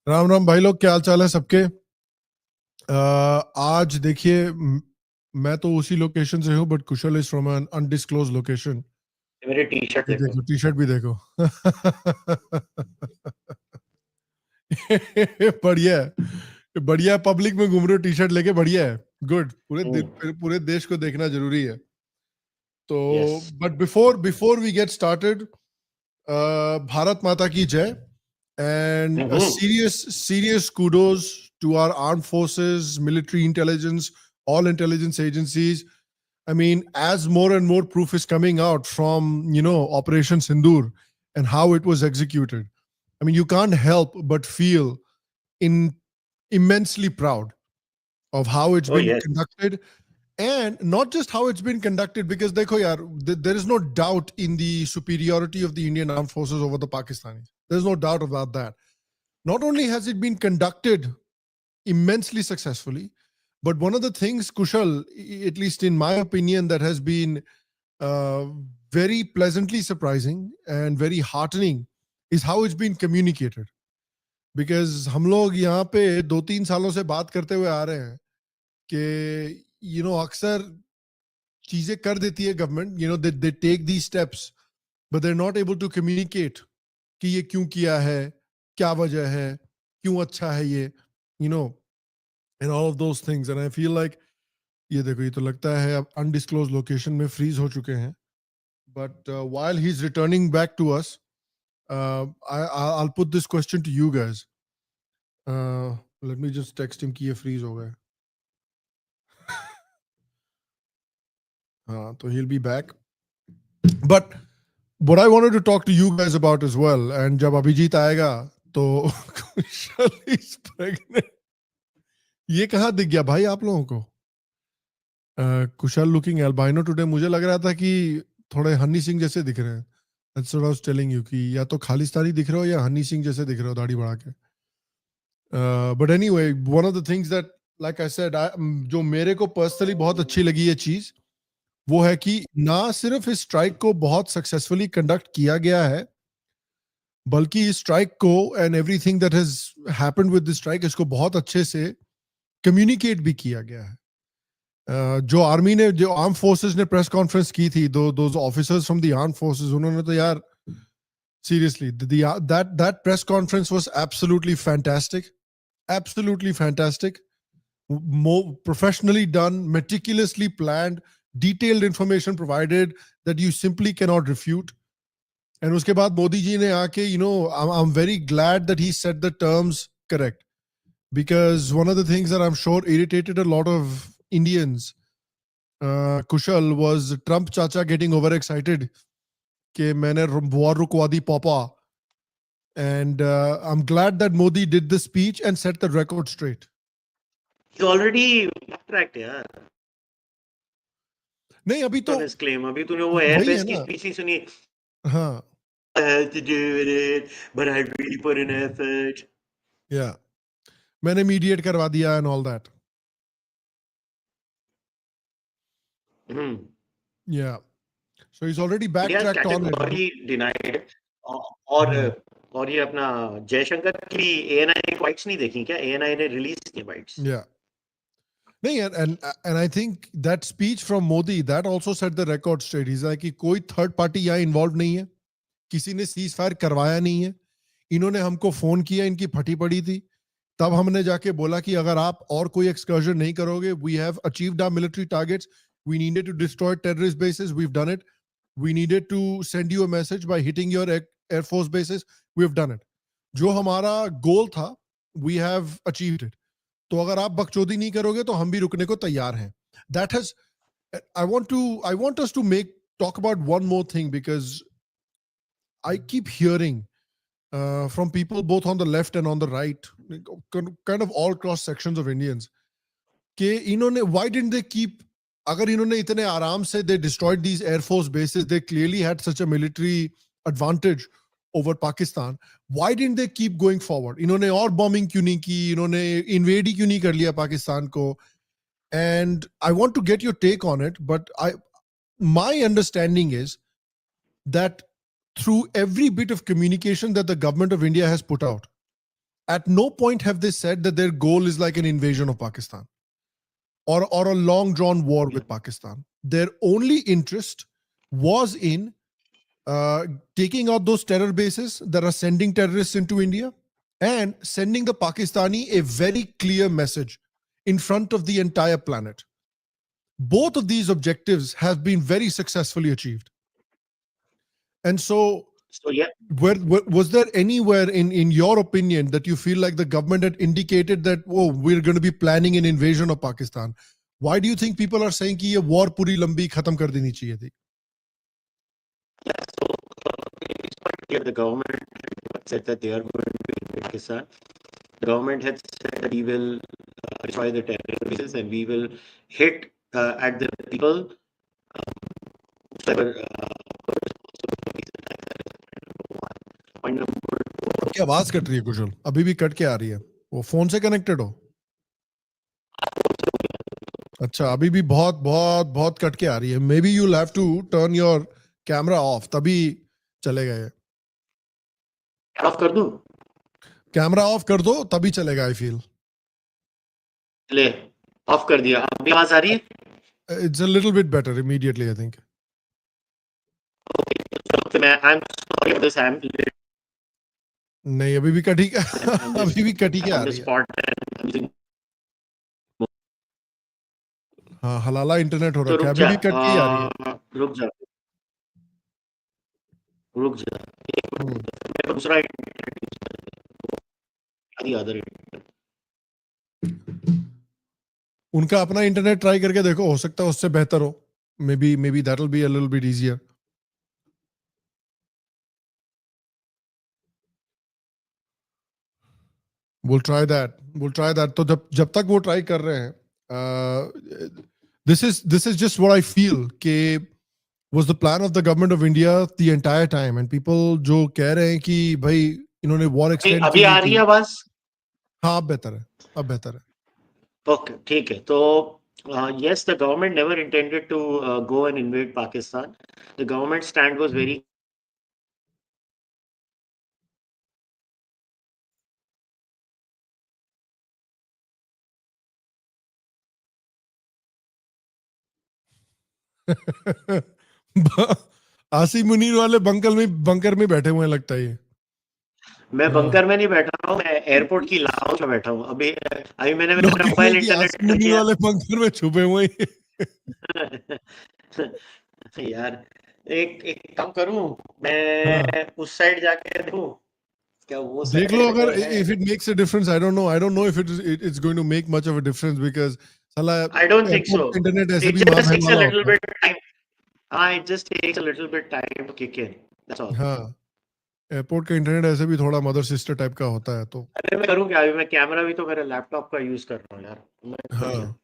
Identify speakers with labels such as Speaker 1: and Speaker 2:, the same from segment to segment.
Speaker 1: राम राम भाई लोग, क्या हाल चाल है सबके। आज देखिए, मैं तो उसी लोकेशन से हूँ, but Kushal is from an undisclosed location.
Speaker 2: मेरे टी शर्ट
Speaker 1: ये
Speaker 2: देखो।
Speaker 1: देखो, टी शर्ट भी देखो। बढ़िया है, बढ़िया है। पब्लिक में घूम रहे हो टी शर्ट लेके, बढ़िया है। गुड। पूरे देश को देखना जरूरी है। तो
Speaker 2: yes.
Speaker 1: But before before we get started, Bharat माता की जय, and a serious kudos to our armed forces, military intelligence, all intelligence agencies. I mean, as more and more proof is coming out from, Operation Sindoor and how it was executed, I mean, you can't help but feel in immensely proud of how it's
Speaker 2: Oh
Speaker 1: been
Speaker 2: yes.
Speaker 1: conducted, and not just how it's been conducted, because dekho yaar, there is no doubt in the superiority of the Indian armed forces over the Pakistanis. There's no doubt about that. Not only has it been conducted immensely successfully, but one of the things, Kushal, at least in my opinion, that has been uh, very pleasantly surprising and very heartening is how it's been communicated. Because हम लोग यहाँ पे 2-3 सालों से बात करते हुए आ रहे हैं कि अक्सर चीजें कर देती है government, they take the steps, but they are not able to communicate कि ये क्यों किया है, क्या वजह है, क्यों अच्छा है ये, you know and all of those things. And I feel like, ये देखो, ये तो लगता है अब अनडिस्क्लोज लोकेशन में फ्रीज हो चुके हैं, but while he is returning back to us, I'll put this question to you guys. Let me just text him कि ये फ्रीज हो गए। हाँ, तो he'll be back. But what I wanted to talk to you guys about as well, and जब अभिजीत आएगा तो कुशल is pregnant. ये कहाँ दिख गया भाई आप लोगों को? कुशल लुकिंग एल्बाइनो टुडे। मुझे लग रहा था कि थोड़े हनी सिंह जैसे दिख रहे हैं। That's what I was telling you, कि या तो खालिस्तानी दिख रहे हो या हनी सिंह जैसे दिख रहे हो दाढ़ी बढ़ा के। But anyway, one of the things that, like I said, जो मेरे को पर्सनली बहुत अच्छी लगी ये चीज, वो है कि ना सिर्फ इस स्ट्राइक को बहुत सक्सेसफुली कंडक्ट किया गया है, बल्कि इस स्ट्राइक को and everything that has happened with this strike, इसको बहुत अच्छे से कम्युनिकेट भी किया गया है। जो आर्मी ने, जो आर्म फोर्सेस ने प्रेस कॉन्फ्रेंस की थी, those officers from the arm forces, उन्होंने तो यार seriously, that press conference was absolutely fantastic, absolutely fantastic, more professionally done, meticulously planned, detailed information provided that you simply cannot refute. And uske baad Modi ji ne aake, I'm very glad that he set the terms correct, because one of the things that I'm sure irritated a lot of Indians, Kushal, was Trump chacha getting overexcited ke maine war rukwa di papa. And I'm glad that Modi did the speech and set the record straight.
Speaker 2: He's already backtracked यार।
Speaker 1: नहीं, अभी तो
Speaker 2: On his claim, अभी तूने वो
Speaker 1: वही
Speaker 2: airbase
Speaker 1: है
Speaker 2: की
Speaker 1: ना।
Speaker 2: स्पीच ही सुनी।
Speaker 1: हाँ,
Speaker 2: I had to do it, but I really put in effort.
Speaker 1: या मैंने मीडिएट करवा दिया and all that. Yeah so he is already
Speaker 2: India has
Speaker 1: backtracked on it.
Speaker 2: categorically denied। और और ये अपना जयशंकर की ANI ने बाइट्स नहीं देखी क्या? ANI ने रिलीज की बाइट्स।
Speaker 1: या नहीं, and I think that speech from Modi, that also set the record straight. Is like कि कोई थर्ड पार्टी यहाँ इन्वॉल्व नहीं है, किसी ने सीज फायर करवाया नहीं है, इन्होंने हमको फोन किया, इनकी फटी पड़ी थी, तब हमने जाके बोला कि अगर आप और कोई एक्सकर्जन नहीं करोगे, we have achieved our military targets, we needed to destroy terrorist bases, we have done it, we needed to send you a message by hitting your air force bases, we have done it. जो हमारा गोल था, we have achieved it. तो अगर आप बकचोदी नहीं करोगे तो हम भी रुकने को तैयार हैं। That has, I want us to talk about one more thing, because I keep hearing from people both on the left and on the right, kind of all cross sections of Indians, कि इन्होंने, why didn't they keep, अगर इन्होंने इतने आराम से, they destroyed these air force bases, they clearly had such a military advantage over Pakistan, why didn't they keep going forward? इन्होंने और bombing क्यों नहीं की, इन्होंने invade ही क्यों नहीं कर लिया पाकिस्तान को? And I want to get your take on it, but my understanding is that through every bit of communication that the government of India has put out, at no point have they said that their goal is like an invasion of Pakistan or a long drawn war with Pakistan. Their only interest was in taking out those terror bases that are sending terrorists into India and sending the Pakistani a very clear message in front of the entire planet. Both of these objectives have been very successfully achieved. And so,
Speaker 2: yeah,
Speaker 1: was there anywhere in your opinion that you feel like the government had indicated that, oh, we're going to be planning an invasion of Pakistan? Why do you think people are saying कि ये war पूरी लंबी खत्म कर देनी चाहिए थी?
Speaker 2: Yeah, so it's quite clear the government said that they are going to invade Pakistan. The government had said that we will destroy the terror bases and we will hit at the people whoever point number
Speaker 1: आपकी आवाज cut रही है कुशल, अभी भी cut के आ रही है. वो फोन से कनेक्टेड हो? अच्छा, अभी भी बहुत बहुत बहुत कट के आ रही है. Maybe you'll have to turn your camera off, तभी चलेगा ये.
Speaker 2: ऑफ कर दूं?
Speaker 1: कैमरा ऑफ कर दो तभी चलेगा. आई फील
Speaker 2: ले ऑफ कर दिया. अभी आवाज आ रही है?
Speaker 1: It's a little bit better immediately I think.
Speaker 2: Okay, मैं I am sorry for this. I am
Speaker 1: नहीं, अभी भी कटी अभी भी कटी के आ रही है. हाँ, हलाला इंटरनेट हो रहा है. अभी भी कट के आ रही है.
Speaker 2: रुक जा मैं दूसरा अदर
Speaker 1: उनका अपना इंटरनेट ट्राई करके देखो, हो सकता है उससे बेहतर हो. May be that will be a little bit easier. We'll try that. तो जब तक वो ट्राई कर रहे हैं, this is just what I feel कि was the plan of the government of India the entire time, and people जो कह रहे हैं कि भाई इन्होंने war extend
Speaker 2: अभी आ रही है आवाज?
Speaker 1: हाँ, अब बेहतर है.
Speaker 2: ओके, ठीक है. तो yes, the government never intended to go and invade Pakistan. The government stand was very
Speaker 1: Asim Munir वाले बंकर में बैठे हुए हैं लगता है ये.
Speaker 2: मैं बंकर में नहीं बैठा हूँ, मैं एयरपोर्ट की लाउंज में बैठा हूँ. अभी मैंने मेरा मोबाइल इंटरनेट किया.
Speaker 1: वाले बंकर में छुपे हुए हैं.
Speaker 2: यार एक काम करूं, मैं उस साइड जाके देखूं क्या वो
Speaker 1: देख लो. अगर if it makes a difference, I don't know if it's going to make much of a difference because साला
Speaker 2: I don't think so.
Speaker 1: Internet ऐसे
Speaker 2: It
Speaker 1: भी
Speaker 2: just takes a
Speaker 1: वाला
Speaker 2: little
Speaker 1: होता है.
Speaker 2: bit time. It just takes a little bit time to kick in. That's all.
Speaker 1: हाँ, airport का internet ऐसे भी थोड़ा मदर सिस्टर टाइप का होता है. तो
Speaker 2: अरे मैं करूं क्या? अभी मैं कैमरा भी तो मेरे लैपटॉप का यूज कर रहा हूँ यार.
Speaker 1: हाँ,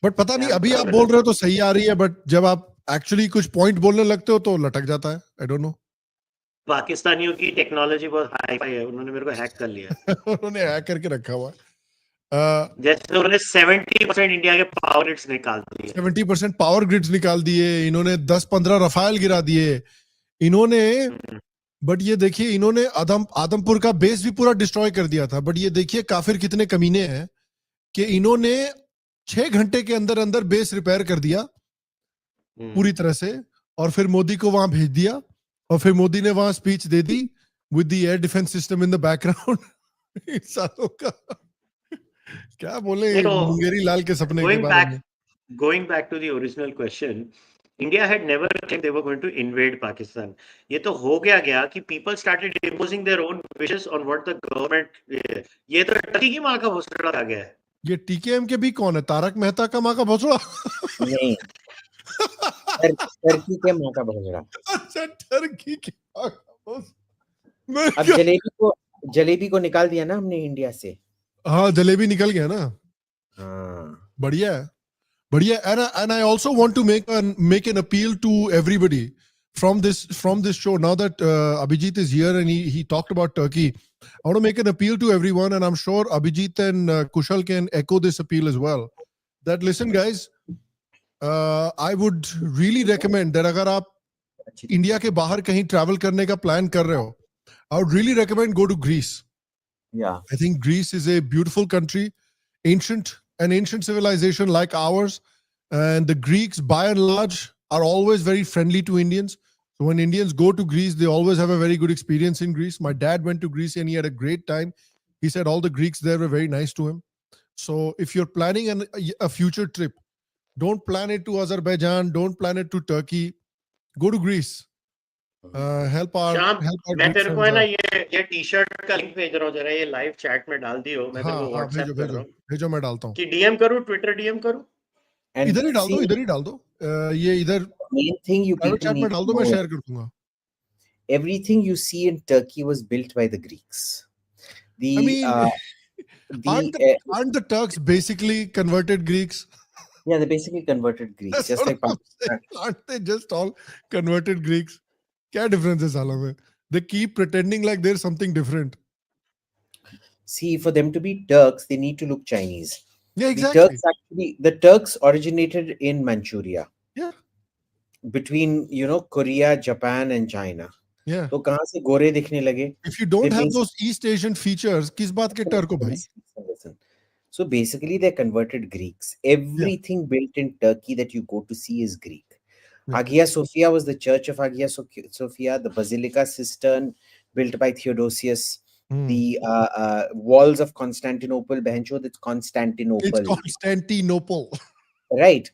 Speaker 1: बट पता नहीं, अभी आप बोल रहे हो तो सही आ रही है, बट जब आप एक्चुअली कुछ पॉइंट बोलने लगते हो तो लटक जाता है. I don't know.
Speaker 2: पाकिस्तानियों की टेक्नोलॉजी बहुत हाई फाई है. उन्होंने मेरे को हैक कर लिया.
Speaker 1: उन्होंने हैक करके रखा हुआ है.
Speaker 2: जैसे उन्होंने 70% इंडिया के पावर ग्रिड्स निकाल दिए.
Speaker 1: 70% पावर ग्रिड्स निकाल दिए. इन्होंने 10-15 रफाल गिरा दिए इन्होंने. बट ये देखिए, इन्होंने आदमपुर का बेस भी पूरा डिस्ट्रॉय कर दिया था. बट ये देखिए काफिर कितने कमीने हैं कि इन्होंने 6 घंटे के अंदर अंदर बेस रिपेयर कर दिया पूरी तरह से, और फिर मोदी को वहां भेज दिया, और फिर मोदी ने वहां स्पीच दे दी with the air defence system in the background. इन सालों का क्या बोले मुंगेरी लाल के सपने के बारे में.
Speaker 2: Going back to the original question, India had never claimed they were going to invade Pakistan. ये तो हो गया कि people started imposing their own wishes on what the government. ये तो टर्की की माँ का भोसड़ा आ गया है.
Speaker 1: ये टीकेएम के भी कौन है? तारक मेहता का माँ का भोसड़ा?
Speaker 3: नहीं, टर्की के माँ का भोसड़ा.
Speaker 1: अच्छा, टर्की के माँ का भोसड़ा.
Speaker 3: अब जलेबी को निकाल दिया ना हमने इंडिया से.
Speaker 1: हाँ, जलेबी निकल गया ना.
Speaker 3: हाँ,
Speaker 1: बढ़िया है. And I also want to make an appeal to everybody from this show. Now that Abhijit is here and he talked about Turkey, I want to make an appeal to everyone, and I'm sure Abhijit and Kushal can echo this appeal as well. That listen, guys, I would really recommend that अगर आप India के बाहर कहीं travel करने का plan कर रहे हो, I would really recommend go to Greece.
Speaker 3: Yeah.
Speaker 1: I think Greece is a beautiful country, an ancient civilization like ours. And the Greeks, by and large, are always very friendly to Indians. So when Indians go to Greece, they always have a very good experience in Greece. My dad went to Greece and he had a great time. He said all the Greeks there were very nice to him. So if you're planning a future trip, don't plan it to Azerbaijan, don't plan it to Turkey. Go to Greece.
Speaker 2: Shyam,
Speaker 1: Help our
Speaker 2: मैं
Speaker 1: Greek
Speaker 2: तेरे को
Speaker 1: friends
Speaker 2: है ना
Speaker 1: out.
Speaker 2: ये T-shirt का link भेज रहा हूँ, जरा ये लाइव चैट में डाल दियो, मैं तेरे
Speaker 1: हाँ
Speaker 2: को
Speaker 1: हाँ,
Speaker 2: व्हाट्सएप
Speaker 1: भेजो
Speaker 2: कर
Speaker 1: भेजो
Speaker 2: रहा हूँ
Speaker 1: भेजो, मैं डालता हूँ.
Speaker 2: कि डीएम करूँ, ट्विटर डीएम करूँ.
Speaker 3: And
Speaker 1: इधर ही डाल
Speaker 3: see,
Speaker 1: दो, इधर ही डाल दो. ये इधर
Speaker 3: the main thing you
Speaker 1: private
Speaker 3: people
Speaker 1: chat में
Speaker 3: need
Speaker 1: डाल
Speaker 3: to
Speaker 1: दो, मैं
Speaker 3: know,
Speaker 1: शेयर कर दूंगा.
Speaker 3: everything you see in Turkey was built by the Greeks.
Speaker 1: I
Speaker 3: The
Speaker 1: mean,
Speaker 3: the
Speaker 1: aren't the Turks basically converted Greeks?
Speaker 3: yeah, they basically converted Greeks,
Speaker 1: That's
Speaker 3: just
Speaker 1: what
Speaker 3: like
Speaker 1: I'm saying.
Speaker 3: Pakistan.
Speaker 1: Aren't they just all converted Greeks? क्या difference है सालों में? They keep pretending like there's something different.
Speaker 3: See, for them to be Turks, they need to look Chinese.
Speaker 1: Yeah,
Speaker 3: The
Speaker 1: exactly.
Speaker 3: the Turks originated in Manchuria,
Speaker 1: Yeah,
Speaker 3: between Korea, Japan, and China.
Speaker 1: yeah.
Speaker 3: तो कहाँ से गोरे दिखने लगे?
Speaker 1: If you
Speaker 3: They
Speaker 1: don't have
Speaker 3: basically
Speaker 1: those East Asian features, किस बात के Turk हो भाई?
Speaker 3: listen. So basically, they're converted Greeks.
Speaker 1: Yeah,
Speaker 3: Everything built in Turkey that you go to see is Greek.
Speaker 1: yeah.
Speaker 3: Hagia Sophia was the church of Hagia Sophia, the basilica cistern built by Theodosius,
Speaker 1: Hmm.
Speaker 3: the walls of Constantinople, Behencho, that's
Speaker 1: It's
Speaker 3: Constantinople,
Speaker 1: Constantinople.
Speaker 3: right?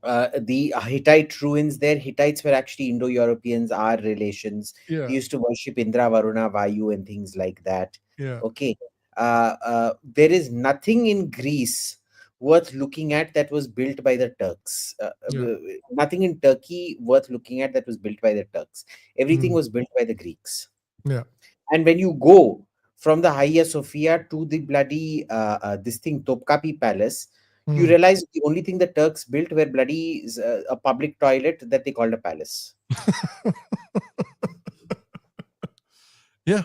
Speaker 3: The Hittite ruins there. Hittites were actually Indo-Europeans, our relations.
Speaker 1: Yeah,
Speaker 3: They used to worship Indra, Varuna, Vayu, and things like that.
Speaker 1: yeah,
Speaker 3: Okay. There is nothing in Greece worth looking at that was built by the Turks.
Speaker 1: yeah.
Speaker 3: Nothing in Turkey worth looking at that was built by the Turks. Everything
Speaker 1: Hmm.
Speaker 3: was built by the Greeks.
Speaker 1: Yeah.
Speaker 3: And when you go from the Hagia Sophia to the bloody this thing Topkapi Palace, you
Speaker 1: Hmm.
Speaker 3: realize the only thing the Turks built were bloody a public toilet that they called a palace.
Speaker 1: Yeah.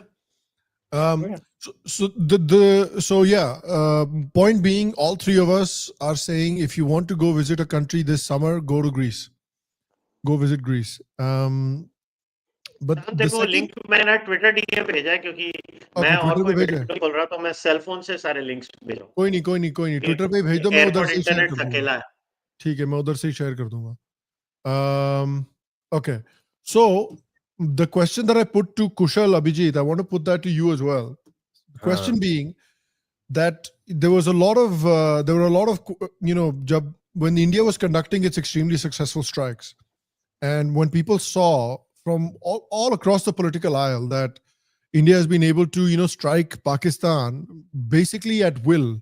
Speaker 3: Yeah.
Speaker 1: Point being, all three of us are saying if you want to go visit a country this summer, go to Greece. Go visit Greece. But
Speaker 2: Shyam,
Speaker 1: the
Speaker 2: तेरे को
Speaker 1: second,
Speaker 2: link मैंने Twitter DM भेजा है, क्योंकि मैं
Speaker 1: okay,
Speaker 2: और
Speaker 1: Twitter पे
Speaker 2: कोई
Speaker 1: भेजा है.
Speaker 2: विंडो नहीं खोल रहा, तो मैं सेल फोन से सारे लिंक्स भेज रहा हूँ.
Speaker 1: कोई नहीं, ट्विटर पे भेज दो, मैं उधर
Speaker 2: एयरपोर्ट
Speaker 1: से ही शेयर
Speaker 2: इंटरनेट
Speaker 1: कर दूंगा.
Speaker 2: अकेला है.
Speaker 1: ठीक है, मैं उधर से ही शेयर कर दूंगा. Okay, so the question that I put to Kushal, Abhijit, I want to put that to you as well. The question being that there were a lot of when India was conducting its extremely successful strikes, and when people saw from all across the political aisle that India has been able to strike Pakistan basically at will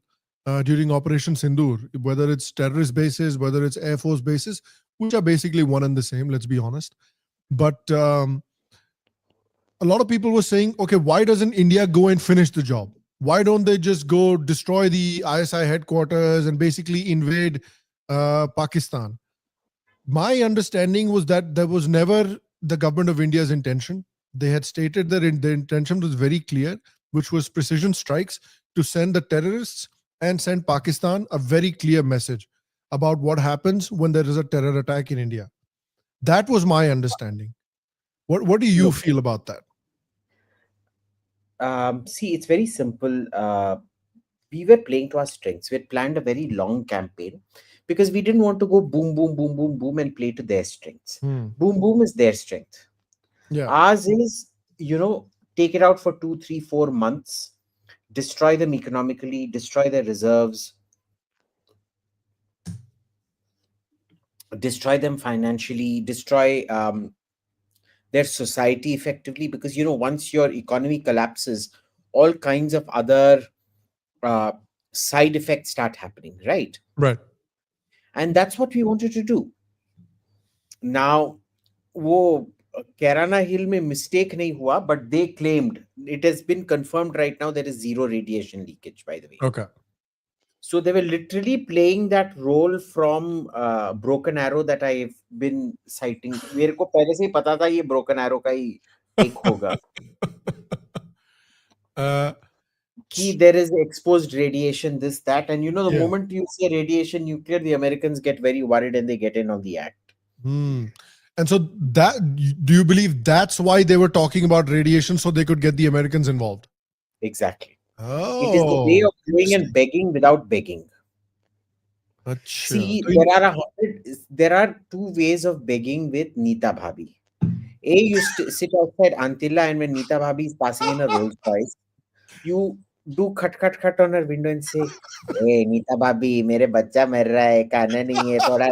Speaker 1: during Operation Sindoor, whether it's terrorist bases, whether it's Air Force bases, which are basically one and the same, let's be honest. But a lot of people were saying, okay, why doesn't India go and finish the job? Why don't they just go destroy the ISI headquarters and basically invade Pakistan? My understanding was that that was never the government of India's intention. They had stated that their intention was very clear, which was precision strikes to send the terrorists and send Pakistan a very clear message about what happens when there is a terror attack in India. That was my understanding. What do you
Speaker 3: Look,
Speaker 1: feel about that?
Speaker 3: see, it's very simple. We were playing to our strengths. We had planned a very long campaign because we didn't want to go boom, boom, boom, boom, boom and play to their strengths. Boom, boom is their strength.
Speaker 1: Yeah.
Speaker 3: Ours is, take it out for 2, 3, 4 months, destroy them economically, destroy their reserves, destroy them financially, destroy their society effectively. Because, once your economy collapses, all kinds of other side effects start happening, right?
Speaker 1: Right.
Speaker 3: And that's what we wanted to do. Now, वो Kerana Hill में mistake नहीं हुआ, but they claimed, it has been confirmed right now, there is zero radiation leakage, by the way.
Speaker 1: Okay.
Speaker 3: So they were literally playing that role from Broken Arrow that I've been citing. मेरे को पहले से ही पता था ये Broken Arrow का ही एक होगा. Ki there is exposed radiation, this, that, and the moment you say radiation nuclear, the Americans get very worried and they get in on the act.
Speaker 1: And so do you believe that's why they were talking about radiation, so they could get the Americans involved?
Speaker 3: Exactly. It is the way
Speaker 1: Oh,
Speaker 3: of going and begging without begging.
Speaker 1: अच्छा.
Speaker 3: See,
Speaker 1: So
Speaker 3: there are two ways of begging with Neeta Bhabhi. You sit outside Antilla, and when Neeta Bhabhi is passing in a Rolls Royce, you do khat khat khat on her window and say, "Hey, Neeta Bhabhi, मेरे बच्चा मर रहा है, खाना नहीं है, थोड़ा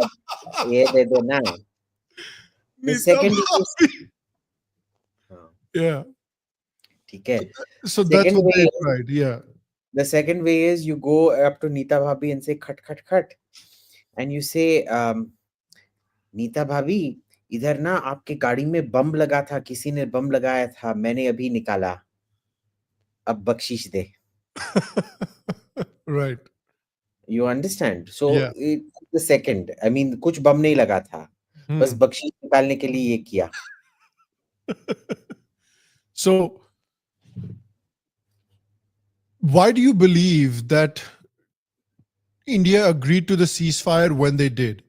Speaker 3: ये दे दो ना." The
Speaker 1: Nita
Speaker 3: second is,
Speaker 1: Bhabhi.
Speaker 3: हाँ,
Speaker 1: Yeah.
Speaker 3: ठीक है.
Speaker 1: So that's
Speaker 3: Second
Speaker 1: what
Speaker 3: way
Speaker 1: they
Speaker 3: is,
Speaker 1: tried. Yeah.
Speaker 3: the second way is you go up to Neeta Bhabhi and say khat khat khat, and you say, Nita भाभी, इधर ना आपके गाड़ी में बम लगा था, किसी ने बम लगाया था, मैंने अभी निकाला, अब बख्शीश दे.
Speaker 1: Right.
Speaker 3: You understand? So
Speaker 1: Yeah.
Speaker 3: the second, I mean, कुछ बम नहीं लगा था, बस
Speaker 1: Hmm.
Speaker 3: बख्शीश निकालने के लिए ये किया.
Speaker 1: So why do you believe that India agreed to the ceasefire when they did?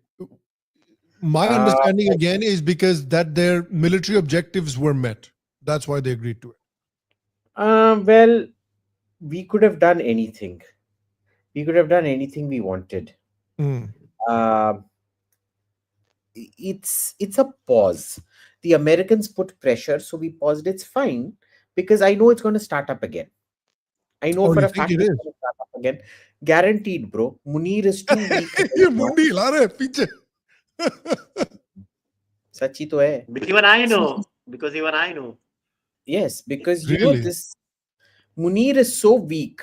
Speaker 1: My
Speaker 3: Uh,
Speaker 1: understanding again is because that their military objectives were met. That's why they agreed to it.
Speaker 3: well, we could have done anything. We could have done anything we wanted.
Speaker 1: Hmm.
Speaker 3: Uh, it's a pause. The Americans put pressure, so we paused. It's fine because I know it's going to start up again. I know
Speaker 1: Oh,
Speaker 3: for
Speaker 1: you
Speaker 3: a
Speaker 1: think
Speaker 3: fact
Speaker 1: it
Speaker 3: it's
Speaker 1: is?
Speaker 3: going to start up again. Guaranteed, bro. Munir is too weak right
Speaker 1: ये
Speaker 3: now.
Speaker 1: मुंडी हिला रहे हैं पीछे.
Speaker 3: सच्ची तो है.
Speaker 2: Even I know. Because even I know.
Speaker 3: Yes, because
Speaker 1: Really?
Speaker 3: this Munir is so weak.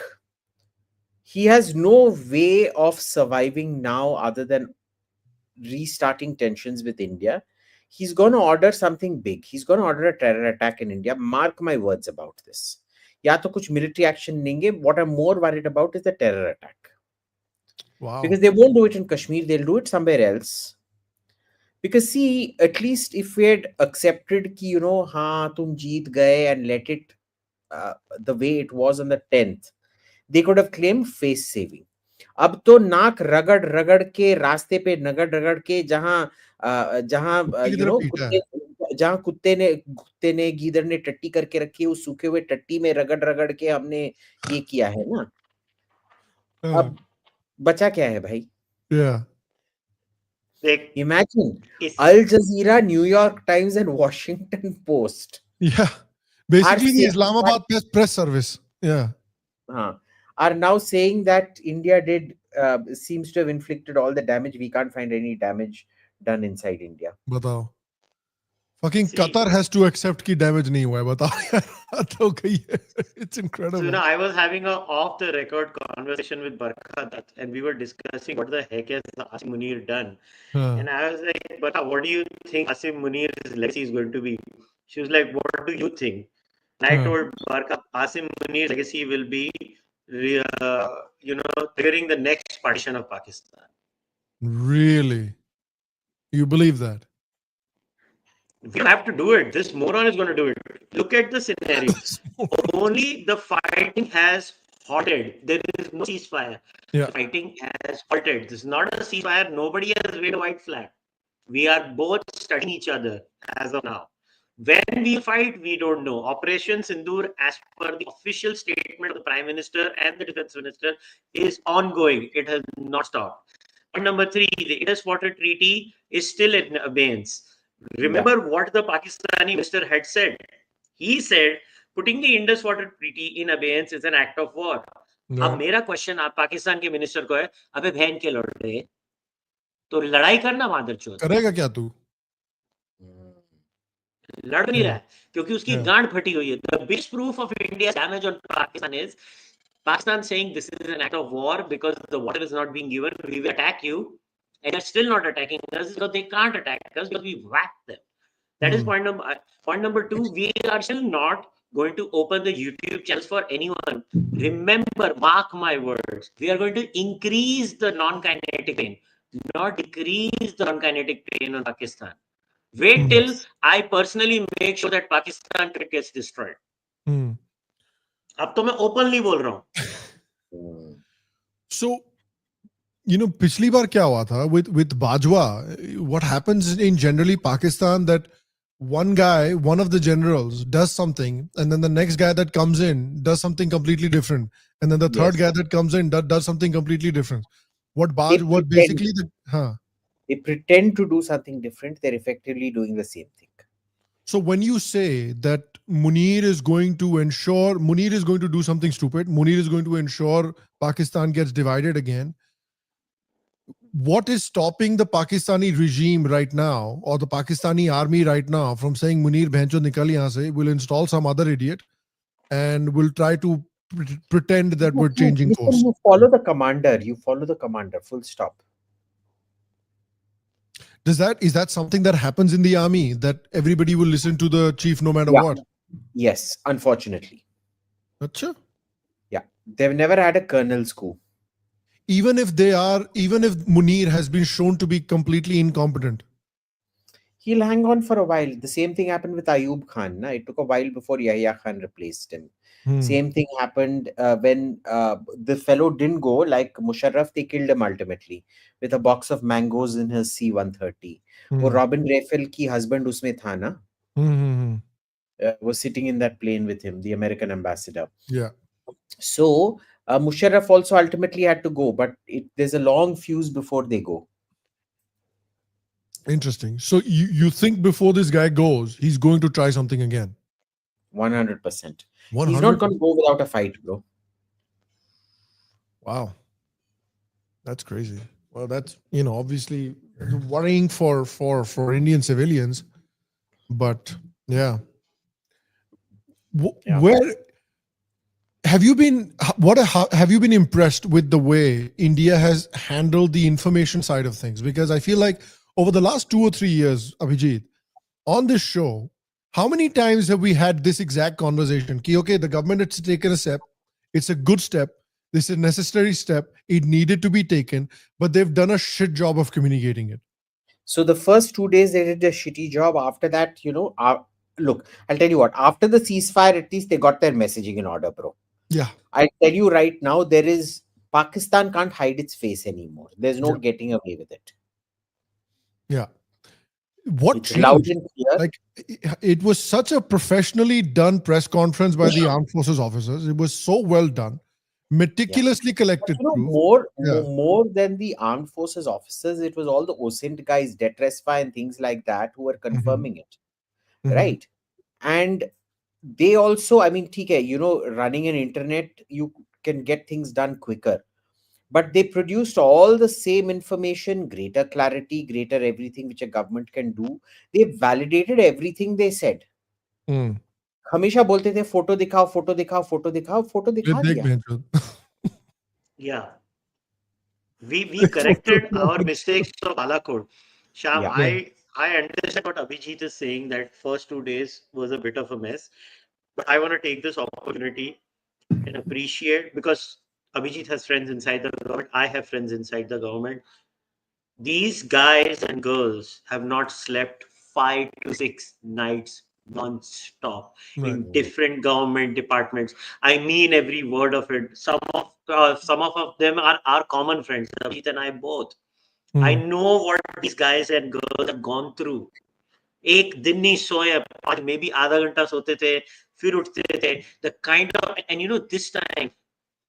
Speaker 3: He has no way of surviving now other than restarting tensions with India. He's going to order something big. He's going to order a terror attack in India. Mark my words about this. या तो कुछ military action लेंगे. What I'm more worried about is the terror attack.
Speaker 1: Wow.
Speaker 3: Because they won't do it in Kashmir, they'll do it somewhere else. Because see, at least if we had accepted ki, हाँ तुम जीत गए and let it the way it was on the 10th, they could have claimed face saving. अब तो नाक रगड़ रगड़ के रास्ते पे नगड़ रगड़ के जहां
Speaker 1: कुत्ते की तरह पीटा है.
Speaker 3: जहां कुत्ते ने गीदड़ ने टट्टी करके रखी है, उस सूखे हुए टट्टी में रगड़ रगड़ के हमने ये किया है ना. अब बचा क्या है भाई?
Speaker 1: Yeah.
Speaker 3: Imagine
Speaker 2: Is
Speaker 3: Al Jazeera, New York Times, and Washington Post
Speaker 1: Yeah.
Speaker 3: are
Speaker 1: Basically, the
Speaker 3: saying
Speaker 1: Islamabad press service. Yeah.
Speaker 3: are now saying that India seems to have inflicted all the damage. We can't find any damage done inside India.
Speaker 1: बताओ. Fucking
Speaker 2: See.
Speaker 1: Qatar has to accept कि damage नहीं हुआ है. बताओ यार. बात हो गई है. It's
Speaker 2: So,
Speaker 1: incredible.
Speaker 2: I was having a off the record conversation with Barkha Dutt, and we were discussing what the heck has Asim Munir done.
Speaker 1: हाँ.
Speaker 2: And I was like, Barkha, what do you think Asim Munir's legacy is going to be? She was like, what do you think? And I
Speaker 1: हाँ.
Speaker 2: told Barkha, Asim Munir's legacy will be, triggering the next partition of Pakistan.
Speaker 1: Really? You believe that?
Speaker 2: We don't have to do it. This moron is going to do it. Look at the scenario. Only the fighting has halted. There is no ceasefire.
Speaker 1: Yeah.
Speaker 2: The fighting has halted. This is not a ceasefire. Nobody has waved a white flag. We are both studying each other as of now. When we fight, we don't know. Operation Sindoor, as per the official statement of the Prime Minister and the Defense Minister, is ongoing. It has not stopped. Point number 3, the Indus Water Treaty is still in abeyance. Remember what the Pakistani minister had said. He said putting the Indus Water Treaty in abeyance is an act of war. अब मेरा question आप पाकिस्तान के minister को है, अबे बहन के लड़ रहे तो लड़ाई करना मादरचोद.
Speaker 1: करेगा क्या तू?
Speaker 2: लड़ नहीं रहा है क्योंकि उसकी
Speaker 1: Yeah.
Speaker 2: गांड फटी हुई है. The biggest proof of India's damage on Pakistan is Pakistan saying this is an act of war because the water is not being given. We will attack you, and they're still not attacking us because they can't attack us because we whacked them. That is point number 2. We are still not going to open the YouTube channels for anyone. Remember, mark my words. We are going to increase the non-kinetic pain, not decrease the non-kinetic pain on Pakistan. Wait till I personally make sure that Pakistan gets destroyed. अब तो मैं openly बोल रहा हूँ.
Speaker 1: So, पिछली बार क्या हुआ था with Bajwa? What happens in generally Pakistan that one guy, one of the generals does something, and then the next guy that comes in does something completely different, and then the third
Speaker 3: Yes.
Speaker 1: guy that comes in does something completely different. What
Speaker 3: They
Speaker 1: what
Speaker 3: pretend.
Speaker 1: basically the
Speaker 3: They pretend to do something different. They're effectively doing the same thing.
Speaker 1: So when you say that Munir is going to ensure, Munir is going to do something stupid, Munir is going to ensure Pakistan gets divided again, what is stopping the Pakistani regime right now, or the Pakistani army right now, from saying Munir bhencho nikal yahan se, we'll install some other idiot and we'll try to pretend that we're changing
Speaker 3: Listen,
Speaker 1: course?
Speaker 3: you follow the commander. You follow the commander. Full stop.
Speaker 1: Is that something that happens in the army, that everybody will listen to the chief no matter
Speaker 3: Yeah.
Speaker 1: what?
Speaker 3: Yes, unfortunately.
Speaker 1: Acha.
Speaker 3: Yeah. They've never had a colonel's coup.
Speaker 1: Even if Munir has been shown to be completely incompetent.
Speaker 3: He'll hang on for a while. The same thing happened with Ayub Khan. Na? It took a while before Yahya Khan replaced him. Same thing happened when the fellow didn't go, like Musharraf, they killed him ultimately with a box of mangoes in his C-130. Or Robin Raffel ki husband usme tha na, was sitting in that plane with him, the American ambassador.
Speaker 1: Yeah.
Speaker 3: So Musharraf also ultimately had to go, but there's a long fuse before they go.
Speaker 1: Interesting. So you think before this guy goes, he's going to try something again?
Speaker 3: 100%. He's
Speaker 1: 100.
Speaker 3: not going to go without a fight, bro.
Speaker 1: Wow. That's crazy. Well, that's, obviously worrying for Indian civilians, but yeah.
Speaker 3: Yeah.
Speaker 1: Where have you been? Have you been impressed with the way India has handled the information side of things? Because I feel like over the last 2 or 3 years, Abhijit, on this show, how many times have we had this exact conversation? Ki, okay, the government has taken a step. It's a good step. This is a necessary step. It needed to be taken, but they've done a shit job of communicating it.
Speaker 3: So the first 2 days they did a shitty job. After that, look, I'll tell you what. After the ceasefire, at least they got their messaging in order, bro.
Speaker 1: Yeah.
Speaker 3: I tell you right now, Pakistan can't hide its face anymore. There's no
Speaker 1: Yeah.
Speaker 3: getting away with it.
Speaker 1: Yeah. What
Speaker 3: It's loud
Speaker 1: changed?
Speaker 3: and clear.
Speaker 1: Like, it was such a professionally done press conference by the armed forces officers. It was so well done, meticulously collected
Speaker 3: But,
Speaker 1: proof.
Speaker 3: more than the armed forces officers, it was all the OSINT guys, Detresfa and things like that who were confirming it, right? And they also, I mean, TK, running an internet, you can get things done quicker. But they produced all the same information, greater clarity, greater everything which a government can do. They validated everything they said. हमेशा बोलते थे photo दिखाओ photo दिखाओ photo दिखाओ photo दिखा दिया.
Speaker 2: Yeah. We corrected our mistakes of Balakot. Sham,
Speaker 3: Yeah.
Speaker 2: I understand what Abhijit is saying, that first 2 days was a bit of a mess. But I want to take this opportunity and appreciate, because Abhijit has friends inside the government. I have friends inside the government. These guys and girls have not slept 5 to 6 nights non-stop in different government departments. I mean every word of it. Some of them are our common friends, Abhijit and I both. I know what these guys and girls have gone through. एक दिन नहीं सोए, may be आधा घंटा सोते थे, फिर उठते थे. The kind of, and this time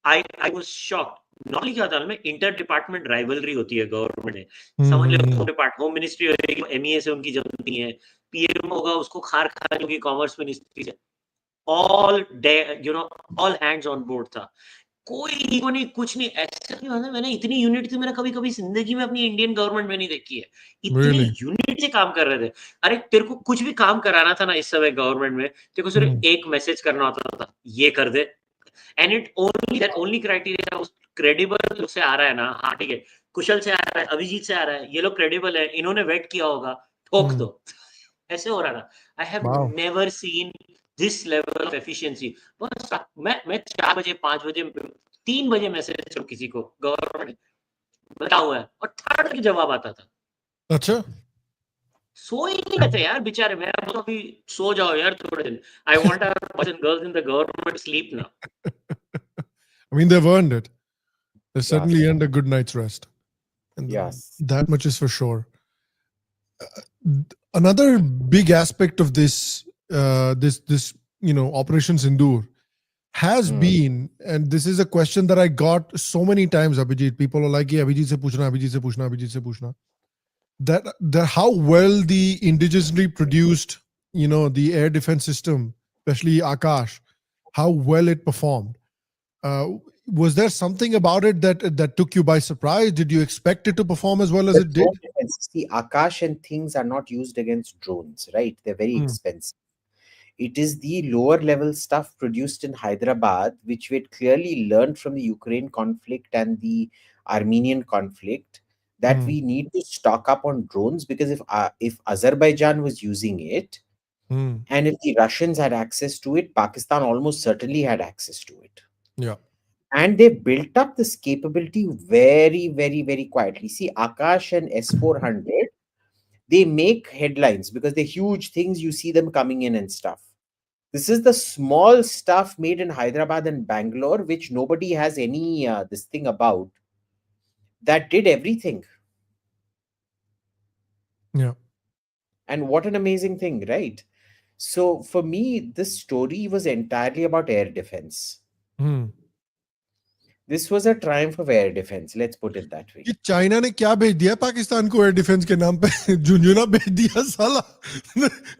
Speaker 2: I was shocked. Normally क्या होता है में इंटर डिपार्टमेंट राइवलरी होती है गवर्नमेंट में. समझ लो होम मिनिस्ट्री होगी, एमईए से उनकी जमती है, पीएम होगा उसको खार खानी होगी कॉमर्स मिनिस्ट्री से. All all hands on board था. कोई ईगो नहीं, कुछ नहीं. ऐसा नहीं होता. मैंने इतनी यूनिट थी मैंने कभी कभी जिंदगी में अपनी इंडियन गवर्नमेंट में नहीं देखी है. इतनी यूनिट से काम कर रहे थे. अरे तेरे को कुछ भी काम कराना था ना इस समय गवर्नमेंट में, तेरे को सिर्फ एक मैसेज करना होता था, ये कर दे. And it only criteria credible से आ रहा है ना. हाँ ठीक है, कुशल से आ रहा है, अभिजीत से आ रहा है, ये लोग क्रेडिबल है, इन्होंने वेट किया होगा, ठोक दो. ऐसे हो रहा था. I have never seen this level of efficiency. बस मैं 4 बजे 5 बजे 3 बजे मैसेज करूं किसी को गवर्नमेंट बता हुआ है, और थर्ड के जवाब आता था.
Speaker 1: अच्छा,
Speaker 2: सो ही नहीं रहते यार बेचारे. मैं बोलता अभी सो जाओ यार थोड़े दिन. I want our boys and girls in the government sleep now.
Speaker 1: I mean, they've earned it. They certainly earned a good night's rest. And
Speaker 3: Yes.
Speaker 1: that much is for sure. another big aspect of this, this Operation Sindoor has been, and this is a question that I got so many times, Abhijit. People are like, "Yeah, Abhijit se puchna, Abhijit se puchna, Abhijit se puchna." That how well the indigenously produced, the air defense system, especially Akash, how well it performed. Was there something about it that took you by surprise? Did you expect it to perform as well as
Speaker 3: The
Speaker 1: it did?
Speaker 3: drone defense, see, Akash and things are not used against drones, right? They're very
Speaker 1: Hmm.
Speaker 3: expensive. It is the lower level stuff produced in Hyderabad, which we had clearly learned from the Ukraine conflict and the Armenian conflict, that
Speaker 1: Hmm.
Speaker 3: we need to stock up on drones, because if Azerbaijan was using it
Speaker 1: Hmm.
Speaker 3: and if the Russians had access to it, Pakistan almost certainly had access to it.
Speaker 1: Yeah.
Speaker 3: And they built up this capability very, very, very quietly. See, Akash and S-400, they make headlines because they're huge things. You see them coming in and stuff. This is the small stuff made in Hyderabad and Bangalore, which nobody has any this thing about, that did everything.
Speaker 1: Yeah.
Speaker 3: And what an amazing thing, right? So for me, this story was entirely about air defense.
Speaker 1: Hmm.
Speaker 3: This was a triumph of air defense. Let's put it that way.
Speaker 1: ये China ने क्या भेज दिया पाकिस्तान को air defence के नाम पे? झुंझुना भेज दिया साला,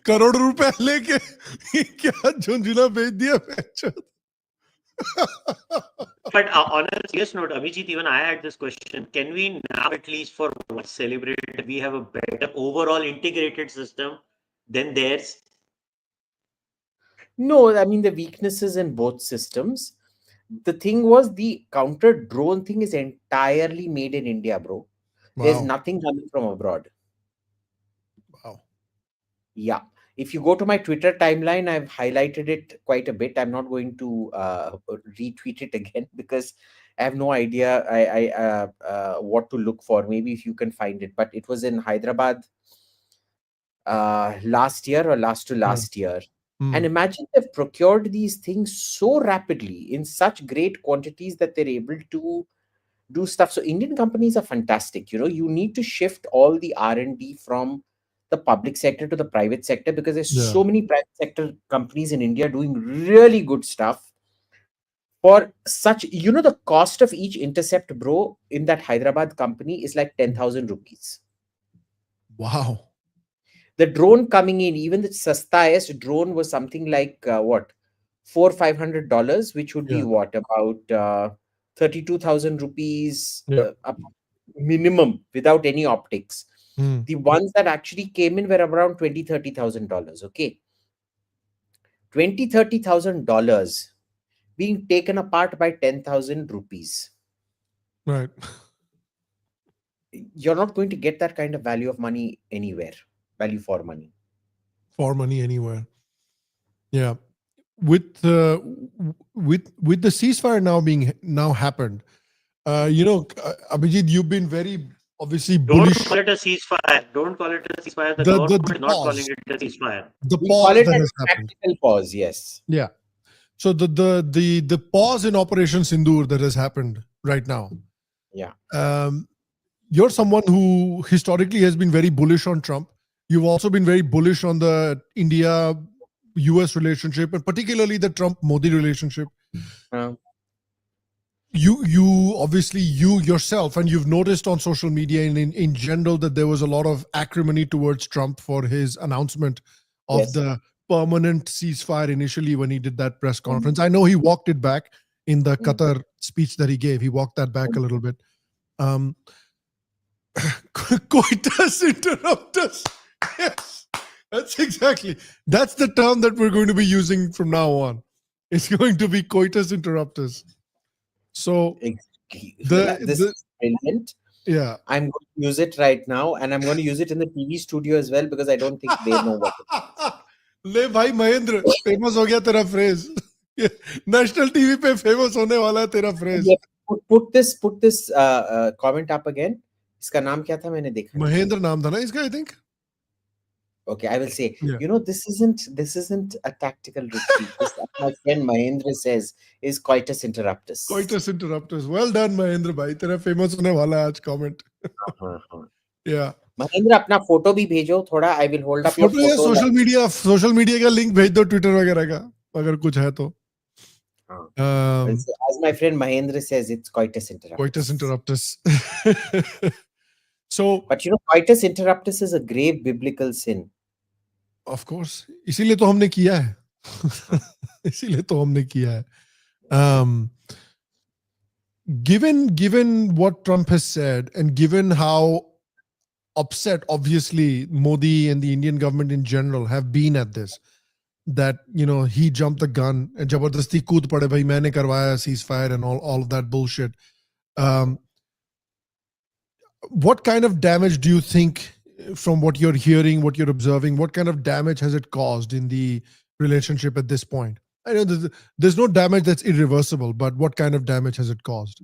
Speaker 1: करोड़ रुपए लेके। क्या झुंझुना भेज दिया?
Speaker 2: But on a serious note, Abhijit, even I had this question. Can we now, at least for once, celebrate that we have a better overall integrated system than theirs?
Speaker 3: No, I mean, the weaknesses in both systems. The thing was, the counter drone thing is entirely made in India, bro. There's
Speaker 1: Wow.
Speaker 3: nothing coming from abroad.
Speaker 1: Wow.
Speaker 3: Yeah. If you go to my Twitter timeline, I've highlighted it quite a bit. I'm not going to retweet it again because I have no idea what to look for. Maybe if you can find it, but it was in Hyderabad last year or last to last year. And imagine they've procured these things so rapidly in such great quantities that they're able to do stuff. So Indian companies are fantastic. You need to shift all the R&D from the public sector to the private sector, because there's
Speaker 1: Yeah.
Speaker 3: so many private sector companies in India doing really good stuff. For such, the cost of each intercept, bro, in that Hyderabad company is like 10,000 rupees.
Speaker 1: Wow.
Speaker 3: The drone coming in, even the sastaest drone was something like what, $400-500, which would be
Speaker 1: Yeah.
Speaker 3: what, about 32,000 rupees
Speaker 1: Yeah.
Speaker 3: minimum without any optics.
Speaker 1: Hmm.
Speaker 3: The ones that actually came in were around $20,000-30,000. Okay, $20,000-30,000 being taken apart by 10,000 rupees.
Speaker 1: Right.
Speaker 3: You're not going to get that kind of value of money anywhere. Value for money.
Speaker 1: For money anywhere. Yeah. With with the ceasefire now happened. Abhijit, you've been very obviously
Speaker 2: Don't
Speaker 1: bullish.
Speaker 2: call it a ceasefire. Don't call it a ceasefire. The
Speaker 1: The
Speaker 2: government is not
Speaker 1: pause.
Speaker 2: calling it a ceasefire.
Speaker 1: The
Speaker 3: We call
Speaker 1: pause
Speaker 3: it
Speaker 1: that
Speaker 3: a
Speaker 1: has happened.
Speaker 3: tactical pause, yes.
Speaker 1: Yeah. So the pause in Operation Sindoor that has happened right now.
Speaker 3: Yeah.
Speaker 1: You're someone who historically has been very bullish on Trump. You've also been very bullish on the India-US relationship, and particularly the Trump-Modi relationship. You obviously, you yourself, and you've noticed on social media and in general that there was a lot of acrimony towards Trump for his announcement of
Speaker 3: Yes.
Speaker 1: the permanent ceasefire initially when he did that press conference. I know he walked it back in the Qatar speech that he gave. He walked that back a little bit. Coitus interruptus. Yes, that's the term that we're going to be using from now on. It's going to be coitus interruptus. So
Speaker 3: This is brilliant.
Speaker 1: Yeah.
Speaker 3: I'm going to use it right now, and I'm going to use it in the TV studio as well, because I don't think they know what it is.
Speaker 1: ले भाई Mahendra, famous हो गया तेरा phrase. National TV पे famous होने वाला है तेरा phrase.
Speaker 3: Put this comment up again. इसका नाम क्या था, मैंने देखा.
Speaker 1: महेंद्र नाम था ना इसका, I think.
Speaker 3: Okay, I will say,
Speaker 1: Yeah.
Speaker 3: this isn't a tactical retreat. This, my friend Mahendra says, is coitus interruptus.
Speaker 1: Coitus interruptus. Well done, Mahendra bhai. Tera famous hone wala hai aaj comment. Yeah.
Speaker 3: Mahendra अपना photo भी भेजो थोड़ा. I will hold up your
Speaker 1: photo या
Speaker 3: photo.
Speaker 1: Social media का link भेज दो Twitter वगैरह का अगर कुछ है तो.
Speaker 3: As my friend Mahendra says, it's coitus
Speaker 1: Coitus
Speaker 3: interruptus.
Speaker 1: interruptus. So,
Speaker 3: But you know, coitus interruptus is a grave biblical sin.
Speaker 1: of course, इसीलिए तो हमने किया है. इसीलिए तो हमने किया है. Given what Trump has said, and given how upset, obviously, Modi and the Indian government in general have been at this, that he jumped the gun and jabardasti kood pade bhai maine karwaya ceasefire and all of that bullshit. What kind of damage do you think, from what you're hearing, what you're observing, what kind of damage has it caused in the relationship at this point? I know there's no damage that's irreversible, but what kind of damage has it caused?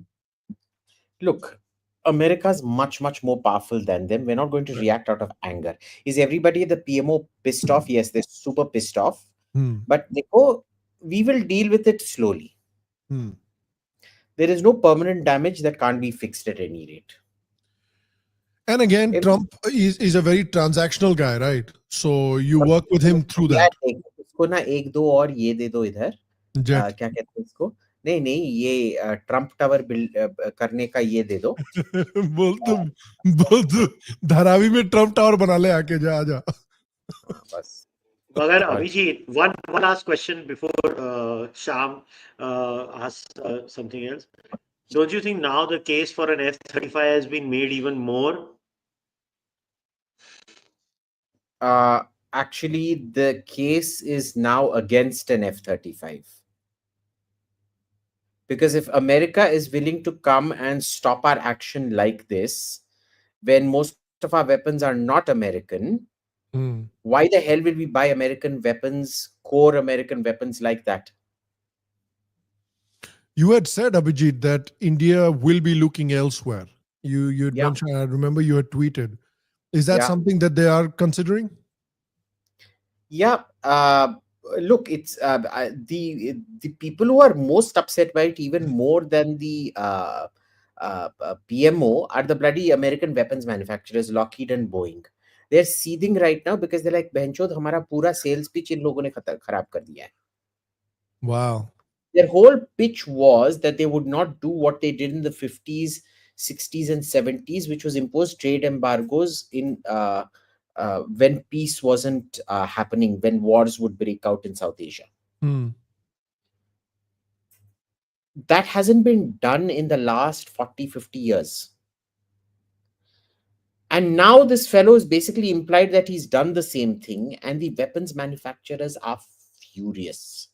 Speaker 3: Look, America's much, much more powerful than them. We're not going to react out of anger. Is everybody at the PMO pissed off? Yes, they're super pissed off. But we will deal with it slowly. There is no permanent damage that can't be fixed at any rate.
Speaker 1: And again, Trump is a very transactional guy, right? So you work with him through that.
Speaker 3: इसको ना एक दो और ये दे दो इधर. क्या कहते हैं इसको? नहीं ये ट्रम्प टावर बिल्ड करने का ये दे दो.
Speaker 1: बोल तू धारावी में ट्रम्प टावर बना ले आके जा
Speaker 3: बस.
Speaker 2: Magar, Abhijit, one last question before Sham asks something else. Don't you think now the case for an F-35 has been made even more?
Speaker 3: Actually, the case is now against an F-35. Because if America is willing to come and stop our action like this, when most of our weapons are not American, why the hell will we buy American weapons, core American weapons like that?
Speaker 1: You had said, Abhijit, that India will be looking elsewhere. You had mentioned, I remember you had tweeted. Is that something that they are considering?
Speaker 3: Yeah. Look, it's the people who are most upset by it, even more than the PMO, are the bloody American weapons manufacturers, Lockheed and Boeing. They're seething right now because they're like, "Benchod, हमारा पूरा sales pitch इन लोगों ने खराब कर दिया है."
Speaker 1: Wow.
Speaker 3: Their whole pitch was that they would not do what they did in the 50s, 60s, and 70s, which was impose trade embargoes in when peace wasn't happening, when wars would break out in South Asia. That hasn't been done in the last 40, 50 years. And now this fellow is basically implied that he's done the same thing, and the weapons manufacturers are furious.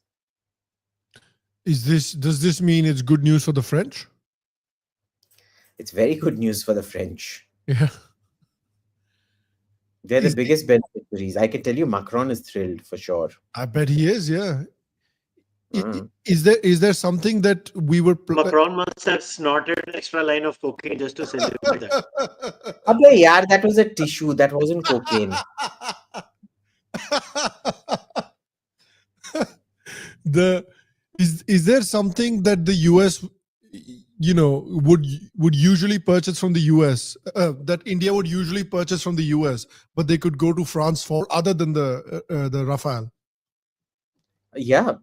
Speaker 1: Does this mean it's good news for the French?
Speaker 3: It's very good news for the French.
Speaker 1: Yeah.
Speaker 3: They're the biggest beneficiaries. I can tell you Macron is thrilled for sure.
Speaker 1: I bet he is, yeah. Is there something that we were...
Speaker 2: Macron must have snorted an extra line of cocaine just to celebrate that.
Speaker 3: Abbe yaar, that was a tissue. That wasn't cocaine.
Speaker 1: Is there something that the US would usually purchase from the US, that India would usually purchase from the US, but they could go to France for, other than the Rafale?
Speaker 3: Yeah,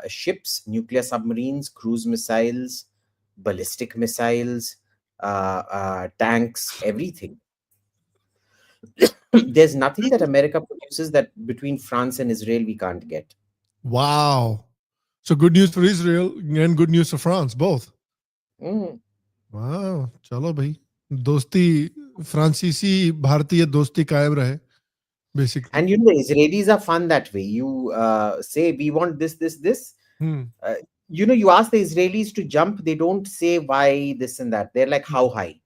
Speaker 3: ships, nuclear submarines, cruise missiles, ballistic missiles, tanks, everything. There's nothing that America produces that between France and Israel we can't get.
Speaker 1: Wow. So good news for Israel and good news for France, both. Wow. Chalo bhai. Dosti, Francisi, Bharatiya dosti कायम rahe. Basically.
Speaker 3: And the Israelis are fun that way. You say, we want this. You ask the Israelis to jump, they don't say why, this and that. They're like, how high?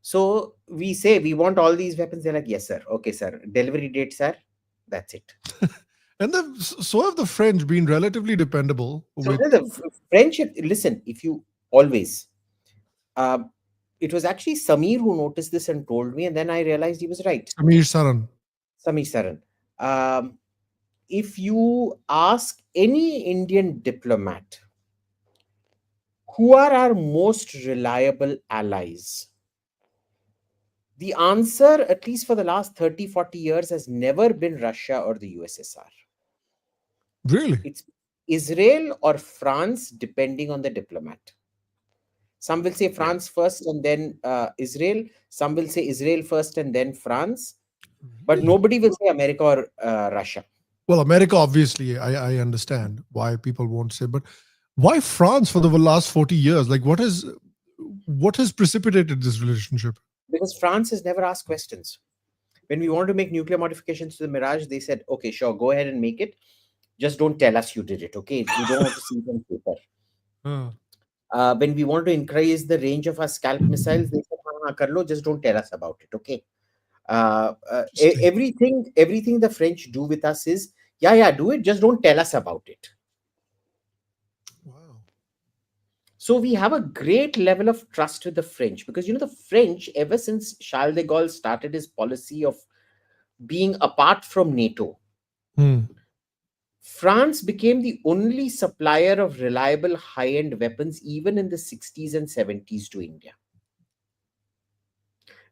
Speaker 3: So we say, we want all these weapons. They're like, yes, sir. Okay, sir. Delivery date, sir. That's it.
Speaker 1: And so have the French been relatively dependable.
Speaker 3: So the French, listen, if you always... it was actually Samir who noticed this and told me, and then I realized he was right.
Speaker 1: Samir
Speaker 3: Saran. If you ask any Indian diplomat, who are our most reliable allies, The answer, at least for the last 30, 40 years, has never been Russia or the USSR.
Speaker 1: Really?
Speaker 3: It's Israel or France, depending on the diplomat. Some will say France first and then Israel. Some will say Israel first and then France. But nobody will say America or Russia.
Speaker 1: Well, America, obviously, I understand why people won't say, but why France for the last 40 years? Like, what has precipitated this relationship?
Speaker 3: Because France has never asked questions. When we wanted to make nuclear modifications to the Mirage, they said, okay, sure, go ahead and make it. Just don't tell us you did it, okay? We don't want to see it on paper. When we want to increase the range of our scalp missiles, they said, हाँ, कर लो, just don't tell us about it, okay? Everything the French do with us is, yeah, do it, just don't tell us about it.
Speaker 1: Wow.
Speaker 3: So we have a great level of trust with the French because, the French, ever since Charles de Gaulle started his policy of being apart from NATO, France became the only supplier of reliable high-end weapons, even in the 60s and 70s, to India.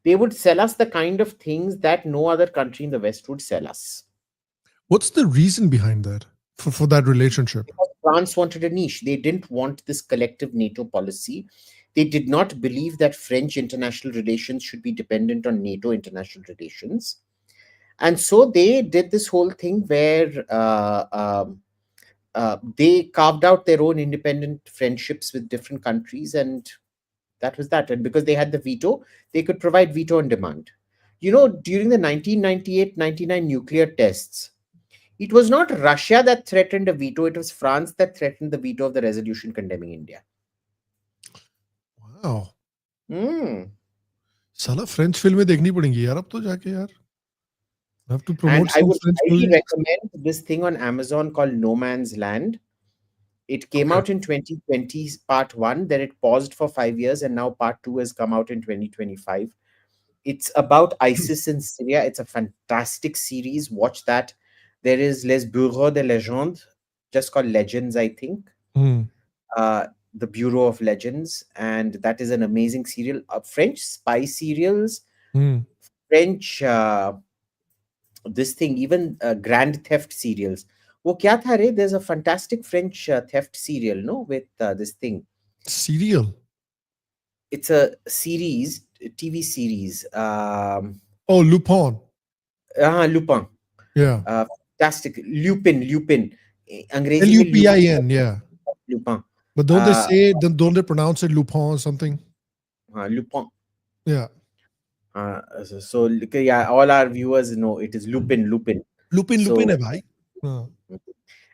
Speaker 3: They would sell us the kind of things that no other country in the West would sell us.
Speaker 1: What's the reason behind that for that relationship?
Speaker 3: Because France wanted a niche. They didn't want this collective NATO policy. They did not believe that French international relations should be dependent on NATO international relations. And so they did this whole thing where they carved out their own independent friendships with different countries, and that was that. And because they had the veto, they could provide veto on demand. During the 1998-99 nuclear tests, it was not Russia that threatened a veto, it was France that threatened the veto of the resolution condemning India.
Speaker 1: Wow.
Speaker 3: साला
Speaker 1: French फिल्में देखनी पड़ेंगी यार अब तो जाके यार. I have to promote
Speaker 3: And I
Speaker 1: some
Speaker 3: would
Speaker 1: French
Speaker 3: highly
Speaker 1: movies.
Speaker 3: recommend this thing on Amazon called No Man's Land. It came out in 2020, part 1, then it paused for 5 years, and now part 2 has come out in 2025. It's about ISIS in Syria. It's a fantastic series. Watch that. There is Les Bureaux de Legende, just called Legends, I think. The Bureau of Legends, and that is an amazing serial. French spy serials, French this thing, even Grand Theft serials. वो क्या था रे? There's a fantastic French theft serial, no, with this thing.
Speaker 1: Serial?
Speaker 3: It's a series, TV series.
Speaker 1: Oh, Lupin.
Speaker 3: Lupin.
Speaker 1: Yeah.
Speaker 3: Fantastic. Lupin. अंग्रेजी में
Speaker 1: Lupin, yeah.
Speaker 3: Lupin.
Speaker 1: But don't they pronounce it Lupin or something?
Speaker 3: Lupin.
Speaker 1: Yeah.
Speaker 3: So yeah, all our viewers know it is Lupin.
Speaker 1: Lupin hai bhai.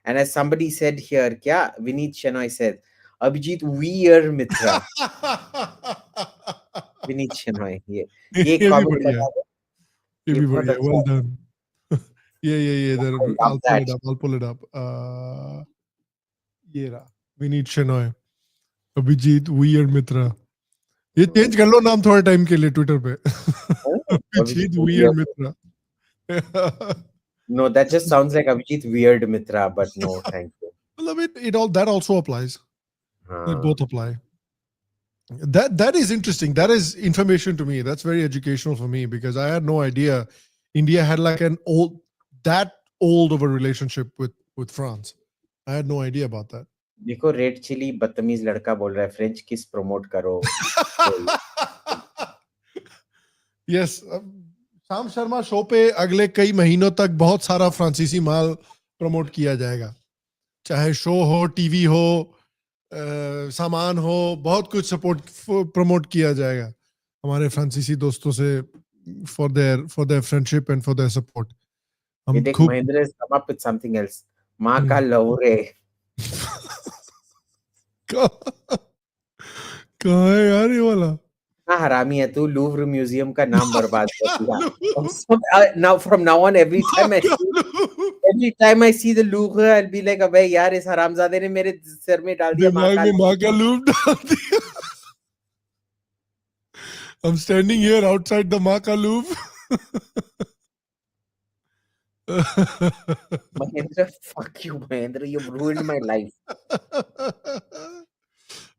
Speaker 3: And as somebody said here, kya Vineet Shenoy said, Abhijit Veer Mitra. Vineet Shenoy. Ye comment bata do.
Speaker 1: Ye bhi badhiya. Well done. Yeah. I'll pull it up. Ye raha. Vineet Shenoy. Abhijit Veer Mitra. ये change कर लो नाम थोड़ा time के लिए Twitter पे. Abhijit Veer Mitra.
Speaker 3: No, that just sounds like Abhijit Weird Mitra, but no, thank you.
Speaker 1: Well, that also applies. They both apply. That is interesting. That is information to me. That's very educational for me because I had no idea India had like that old of a relationship with France. I had no idea about that.
Speaker 3: देखो red chilli बदतमीज लड़का बोल रहा है French किस promote करो.
Speaker 1: Yes, शाम Sharma show पे अगले कई महीनों तक बहुत सारा फ्रांसीसी माल प्रमोट किया जाएगा. चाहे शो हो, टीवी हो, सामान हो, बहुत कुछ सपोर्ट प्रमोट किया जाएगा हमारे फ्रांसीसी दोस्तों से for their friendship and for their support.
Speaker 3: देख Mahendra has come up with something else. माँ का लवरे.
Speaker 1: कहाँ है यार ये वाला?
Speaker 3: हाँ हरामी है तू. लूव्र म्यूजियम का नाम बर्बाद कर दिया. Now from now on every time I see the Louvre, I'll be like, अबे यार इस हरामजादे ने मेरे सिर में डाल दिया
Speaker 1: माँ का लूप डाल दिया. I'm standing here outside the माँ का loop.
Speaker 3: Mahendra, fuck you, Mahendra. You've ruined my life.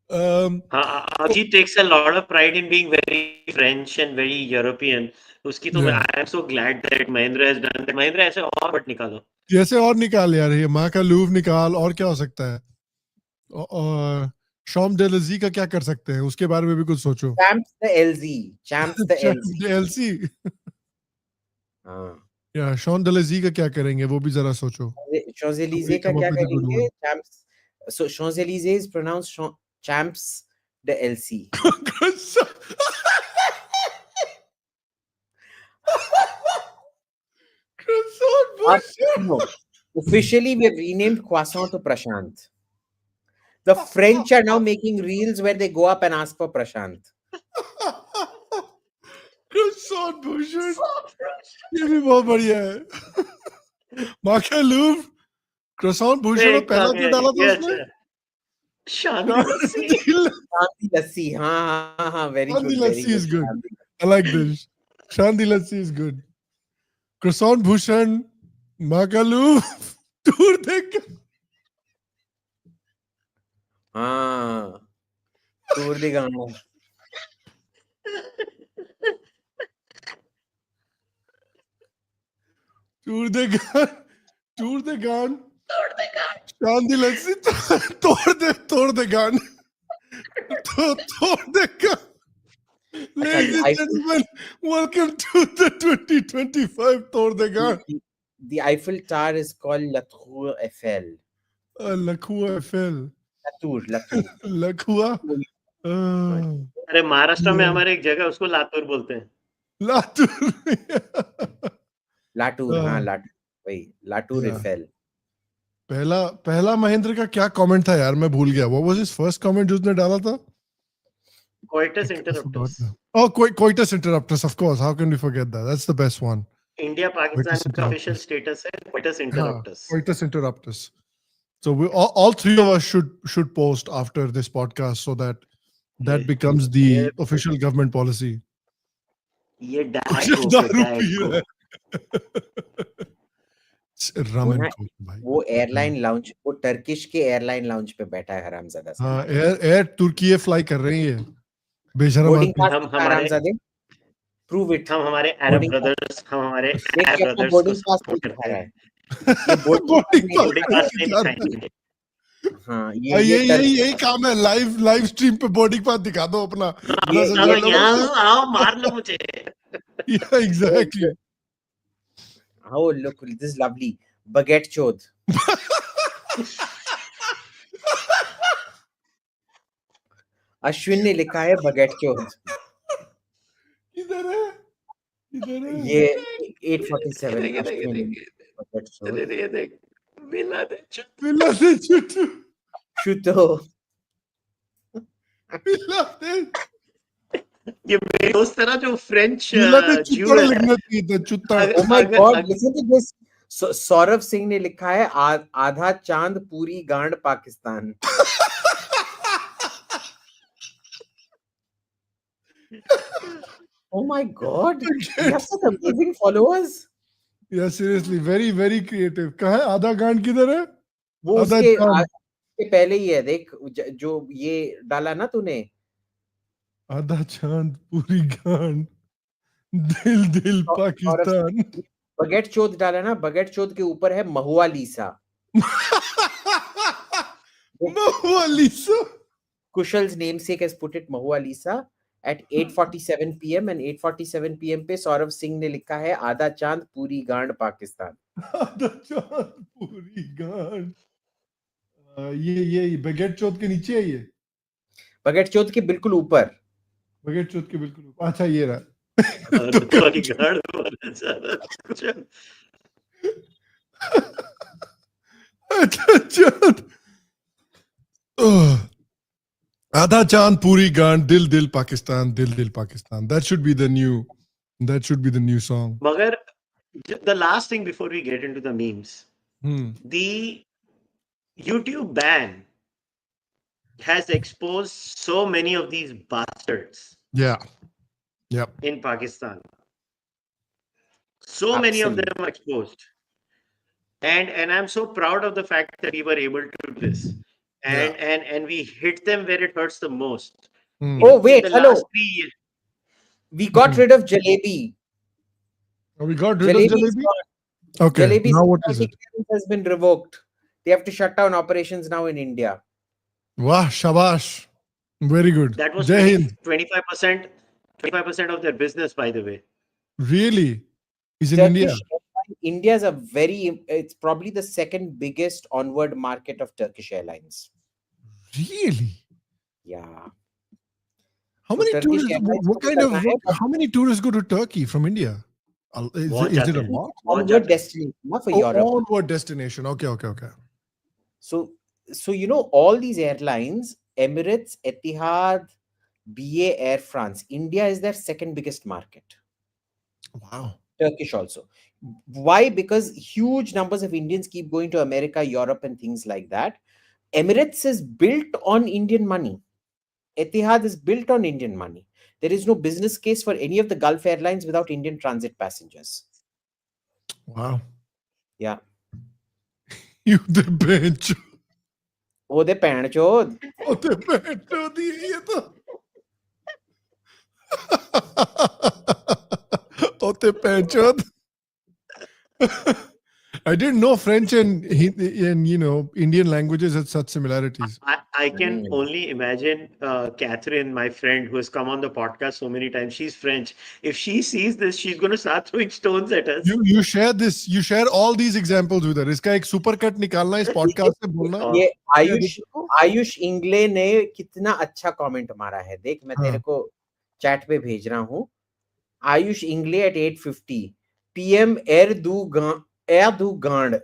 Speaker 2: Ajit takes a lot of pride in being very French and very European. उसकी तो
Speaker 1: Yeah.
Speaker 2: I am so glad that Mahindra has done that. Mahindra ऐसे और but निकालो.
Speaker 1: जैसे और निकाल यार, ये माँ का लूव निकाल, और क्या हो सकता है? और शॉम डेलजी का क्या कर सकते हैं, उसके बारे में भी कुछ सोचो.
Speaker 3: Champs the LZ. Champs the LZ.
Speaker 1: LC.
Speaker 3: हाँ.
Speaker 1: या शॉन डेलजी का क्या करेंगे, वो भी जरा सोचो.
Speaker 3: Champs-Élysées का
Speaker 1: Come up
Speaker 3: क्या
Speaker 1: with a good
Speaker 3: करेंगे?
Speaker 1: one.
Speaker 3: Champs. So Champs-Élysées is pronounced Champs the LC. No. Officially, we have renamed Croissant to Prashant. The French are now making reels where they go up and ask for Prashant.
Speaker 1: Croissant Bhushan, ये भी बहुत बढ़िया है. माखा Louvre, croissant Bhushan, और पहला क्या डाला था उसने?
Speaker 2: शांति लस्सी.
Speaker 3: Shanti Lassi. हाँ, very good.
Speaker 1: Shanti
Speaker 3: Very
Speaker 1: Lassi
Speaker 3: good.
Speaker 1: is good. I like this. Shanti Lassi is good. Croissant Bhushan, माखा लूव, टूर देख.
Speaker 3: हाँ. Tour de Gana.
Speaker 1: टूर दे गान, टूर दे गान, शांति लस्सी, तोड़ दे गान, तोड़ दे गान. Ladies and gentlemen, welcome to the 2025 तोड़ दे गान.
Speaker 3: The Eiffel Tower is called La Tour Eiffel.
Speaker 1: लखुआ एफएल.
Speaker 3: Latour.
Speaker 1: लखुआ.
Speaker 2: अरे महाराष्ट्र में हमारे एक जगह उसको लातूर बोलते हैं.
Speaker 1: लातूर.
Speaker 3: Latour, हाँ, Latour. वही, Latour
Speaker 1: Yeah.
Speaker 3: Eiffel.
Speaker 1: पहला महेंद्र का क्या कमेंट था यार, मैं भूल गया. What was his first comment जो उसने डाला था?
Speaker 2: Coitus interruptus.
Speaker 1: Oh, coitus interruptus, of course. How can we forget that? That's the best one.
Speaker 2: India Pakistan
Speaker 1: Coitus
Speaker 2: का ऑफिशियल
Speaker 1: interruptus.
Speaker 2: स्टेटस है coitus interruptus.
Speaker 1: Coitus interruptus. So we all three of us should post after this podcast so that becomes the official government policy.
Speaker 2: ये
Speaker 1: दारू P रहा है. Rum and coke, भाई.
Speaker 3: वो airline lounge, वो Turkish के airline lounge पे बैठा है हरामजादा.
Speaker 1: हाँ, एयर तुर्की फ्लाई कर रही है. बेशरम
Speaker 3: बोर्डिंग
Speaker 1: आदमी.
Speaker 3: पास हरामजादे. Prove it.
Speaker 2: हम हमारे अरब ब्रदर्स, हम हमारे अरब ब्रदर्स को
Speaker 3: बोर्डिंग पास
Speaker 2: सपोर्ट करते हैं.
Speaker 3: ये
Speaker 2: बोर्डिंग पास नहीं दिखाएंगे.
Speaker 3: हाँ,
Speaker 1: यही काम है. लाइव स्ट्रीम पे बोर्डिंग पास दिखा दो अपना.
Speaker 2: यहाँ आओ, मार लो मुझे.
Speaker 1: Yeah, exactly.
Speaker 3: Oh, look, this is lovely. Baguette chod. Ashwin ने लिखा है बगैट चौथ.
Speaker 1: किधर है?
Speaker 3: ये 847 अश्विन बगैट चौथ.
Speaker 2: ये देख, मिला दे
Speaker 1: चुट्टू.
Speaker 3: शुतो.
Speaker 1: मिला दे.
Speaker 2: ये मेरे दोस्त है ना जो फ्रेंच
Speaker 1: मिला दे
Speaker 2: ज्यू
Speaker 1: चुत्ता
Speaker 2: है.
Speaker 1: लिखना चाहिए था. चुत्ता.
Speaker 3: Oh my God, listen to this. Saurabh Singh ने लिखा है आधा चांद पूरी गांड Pakistan. Oh my God, you have such amazing followers.
Speaker 1: Yeah, seriously, very very creative. कहाँ है? आधा गांड किधर है?
Speaker 3: वो
Speaker 1: आधा
Speaker 3: उसके
Speaker 1: चांद.
Speaker 3: के पहले ही है. देख जो ये डाला ना तूने.
Speaker 1: आधा चांद पूरी गांड, दिल दिल पाकिस्तान.
Speaker 3: बगैट चौथ डाला ना. बगैट चौथ के ऊपर है महुआ लीसा.
Speaker 1: महुआ लीसा.
Speaker 3: Kushal's namesake has put it Mahua Lisa at 8:47 p.m. and 8:47 p.m. पे सौरभ सिंह ने लिखा है आधा चांद पूरी गांड पाकिस्तान.
Speaker 1: आधा चांद पूरी गांड. ये बगैट चौथ के नीचे है. ये
Speaker 3: बगैट चौथ के बिल्कुल ऊपर.
Speaker 1: बगैट चौथ के बिल्कुल ऊपर. अच्छा, ये रहा. आधा चांद. आधा चांद पूरी गांड, दिल दिल पाकिस्तान, दिल दिल Pakistan. That should be the new song.
Speaker 2: मगर the last thing before we get into the memes, the YouTube ban has exposed so many of these bastards.
Speaker 1: Yeah. Yep.
Speaker 2: In Pakistan. So many of them are exposed. And I'm so proud of the fact that we were able to do this. and we hit them where it hurts the most.
Speaker 1: Hmm.
Speaker 3: Oh,
Speaker 2: In
Speaker 3: wait,
Speaker 2: the
Speaker 3: hello.
Speaker 2: last 3 years,
Speaker 3: We got
Speaker 1: Hmm.
Speaker 3: rid of jalebi.
Speaker 1: We got rid of
Speaker 3: Jalebi is
Speaker 1: jalebi.
Speaker 3: gone.
Speaker 1: Okay,
Speaker 3: Jalebi's
Speaker 1: now what is
Speaker 3: security
Speaker 1: it?
Speaker 3: clearance has been revoked. They have to shut down operations now in India.
Speaker 1: Wah, shabash. Very good.
Speaker 2: that was
Speaker 1: Jai Hind.
Speaker 2: 25% of their business, by the way.
Speaker 1: Really? Is in India?
Speaker 3: Turkish Airlines, India is it's probably the second biggest onward market of Turkish Airlines.
Speaker 1: Really?
Speaker 3: Yeah.
Speaker 1: How
Speaker 3: So
Speaker 1: many
Speaker 3: Turkish
Speaker 1: tourists?
Speaker 3: Airlines
Speaker 1: What
Speaker 3: को भी
Speaker 1: kind of?
Speaker 3: करना है, but
Speaker 1: How many tourists go to Turkey from India?
Speaker 2: बहुत
Speaker 1: Is it
Speaker 2: जाते
Speaker 1: a
Speaker 2: हैं,
Speaker 1: lot?
Speaker 2: बहुत
Speaker 3: onward
Speaker 2: जाते हैं.
Speaker 3: destination na, for
Speaker 1: Oh,
Speaker 3: Europe.
Speaker 1: onward destination. Okay, okay, okay.
Speaker 3: So all these airlines, Emirates, Etihad, BA, Air France, India is their second biggest market.
Speaker 1: Wow.
Speaker 3: Turkish also. Why? Because huge numbers of Indians keep going to America, Europe, and things like that. Emirates is built on Indian money. Etihad is built on Indian money. There is no business case for any of the Gulf airlines without Indian transit passengers.
Speaker 1: Wow.
Speaker 3: Yeah.
Speaker 1: You the bench.
Speaker 3: Oh, they pan chod.
Speaker 1: Oh, the bench. Oh, ये तो. Oh, the bench. I didn't know French and Indian languages had such similarities.
Speaker 2: I can only imagine Catherine, my friend, who has come on the podcast so many times. She's French. If she sees this, she's going to start throwing stones at us.
Speaker 1: You share this. You share all these examples with her. इसका एक super cut निकालना इस podcast से बोलना.
Speaker 3: ये आयुष इंगले ने कितना अच्छा कमेंट मारा है. देख मैं तेरे को चैट पे भेज रहा हूँ. Ayush Ingle at 8:50 PM Erdogan.
Speaker 1: Erdogan.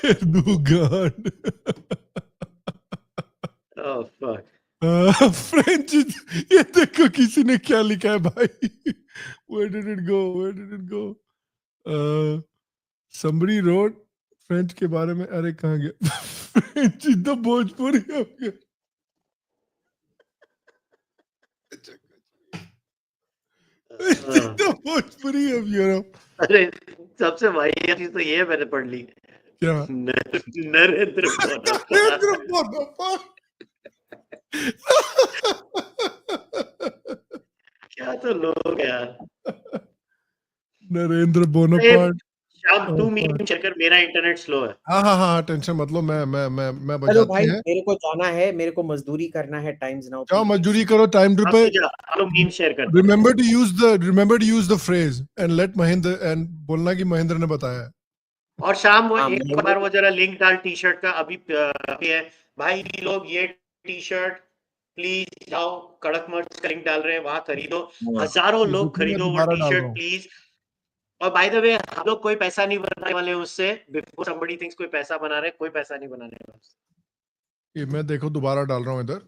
Speaker 1: Erdogan.
Speaker 2: Oh, fuck.
Speaker 1: French. ये देखो किसी ने क्या लिखा है भाई. Where did it go? Somebody wrote French के बारे में. अरे कहाँ गया? French is the Bhojpuri of Europe. The Bhojpuri of Europe.
Speaker 2: अरे सबसे वाहियात चीज तो ये है, मैंने पढ़ ली.
Speaker 1: क्या?
Speaker 2: नरेंद्र
Speaker 1: Bonaparte.
Speaker 2: क्या तो लोग यार.
Speaker 1: नरेंद्र बोनापार्ट.
Speaker 2: शाम तू मीम शेयर कर, मेरा इंटरनेट स्लो है.
Speaker 1: हाँ टेंशन मत लो. मैं
Speaker 3: चलो
Speaker 1: बजाते
Speaker 3: भाई
Speaker 1: हैं.
Speaker 3: मेरे को जाना है, मेरे को मजदूरी करना है. Times now.
Speaker 1: जाओ मजदूरी करो टाइम ट्रिप पे.
Speaker 2: चलो मीम शेयर कर.
Speaker 1: Remember to use the phrase and let Mahendra and बोलना कि महेंद्र ने बताया.
Speaker 2: और शाम वो एक बार वो जरा लिंक डाल टी शर्ट का. अभी है भाई लोग, ये टी शर्ट प्लीज जाओ, कड़क मर्च का लिंक डाल रहे हैं, वहां खरीदो. हजारों लोग खरीदो वो टी शर्ट प्लीज. और बाय द वे हम लोग कोई पैसा नहीं बनाने वाले उससे. बिफोर समबडी थिंक्स कोई पैसा बना रहे, कोई पैसा नहीं बनाने वाला.
Speaker 1: ये मैं देखो दोबारा डाल रहा हूँ इधर.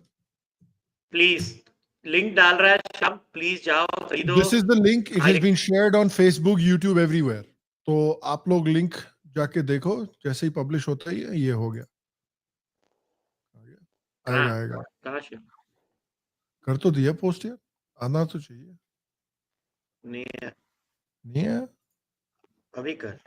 Speaker 2: प्लीज लिंक डाल रहा है शाम, प्लीज जाओ खरीदो.
Speaker 1: This is the link. It has been shared on Facebook, YouTube, everywhere. तो आप लोग लिंक जाके देखो. जैसे ही पब्लिश होता है ये हो गया. आएगा.
Speaker 2: कहाँ से
Speaker 1: कर तो दिया पोस्ट यार. आना तो चाहिए.
Speaker 2: नहीं है अभी कर.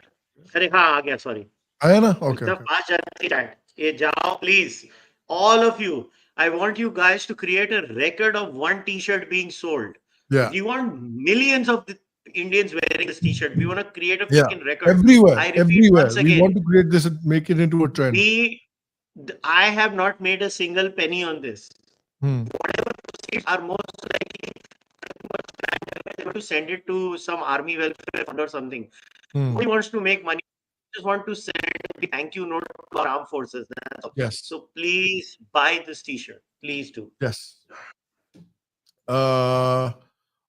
Speaker 2: अरे हाँ आ गया. सॉरी
Speaker 1: आया ना. ओके.
Speaker 2: पास जाती है. ये जाओ please, all of you. I want you guys to create a record of one t-shirt being sold.
Speaker 1: Yeah.
Speaker 2: We want millions of the Indians wearing this t-shirt. We want to create a freaking record.
Speaker 1: Everywhere.
Speaker 2: I repeat
Speaker 1: Everywhere.
Speaker 2: once again.
Speaker 1: We want to create this and make it into a trend.
Speaker 2: I have not made a single penny on this. Whatever proceeds are most likely to send it to some army welfare fund or something. Nobody wants to make money. Just want to send a thank you note to our armed forces.
Speaker 1: Yes.
Speaker 2: So please buy this t-shirt. Please do.
Speaker 1: Yes.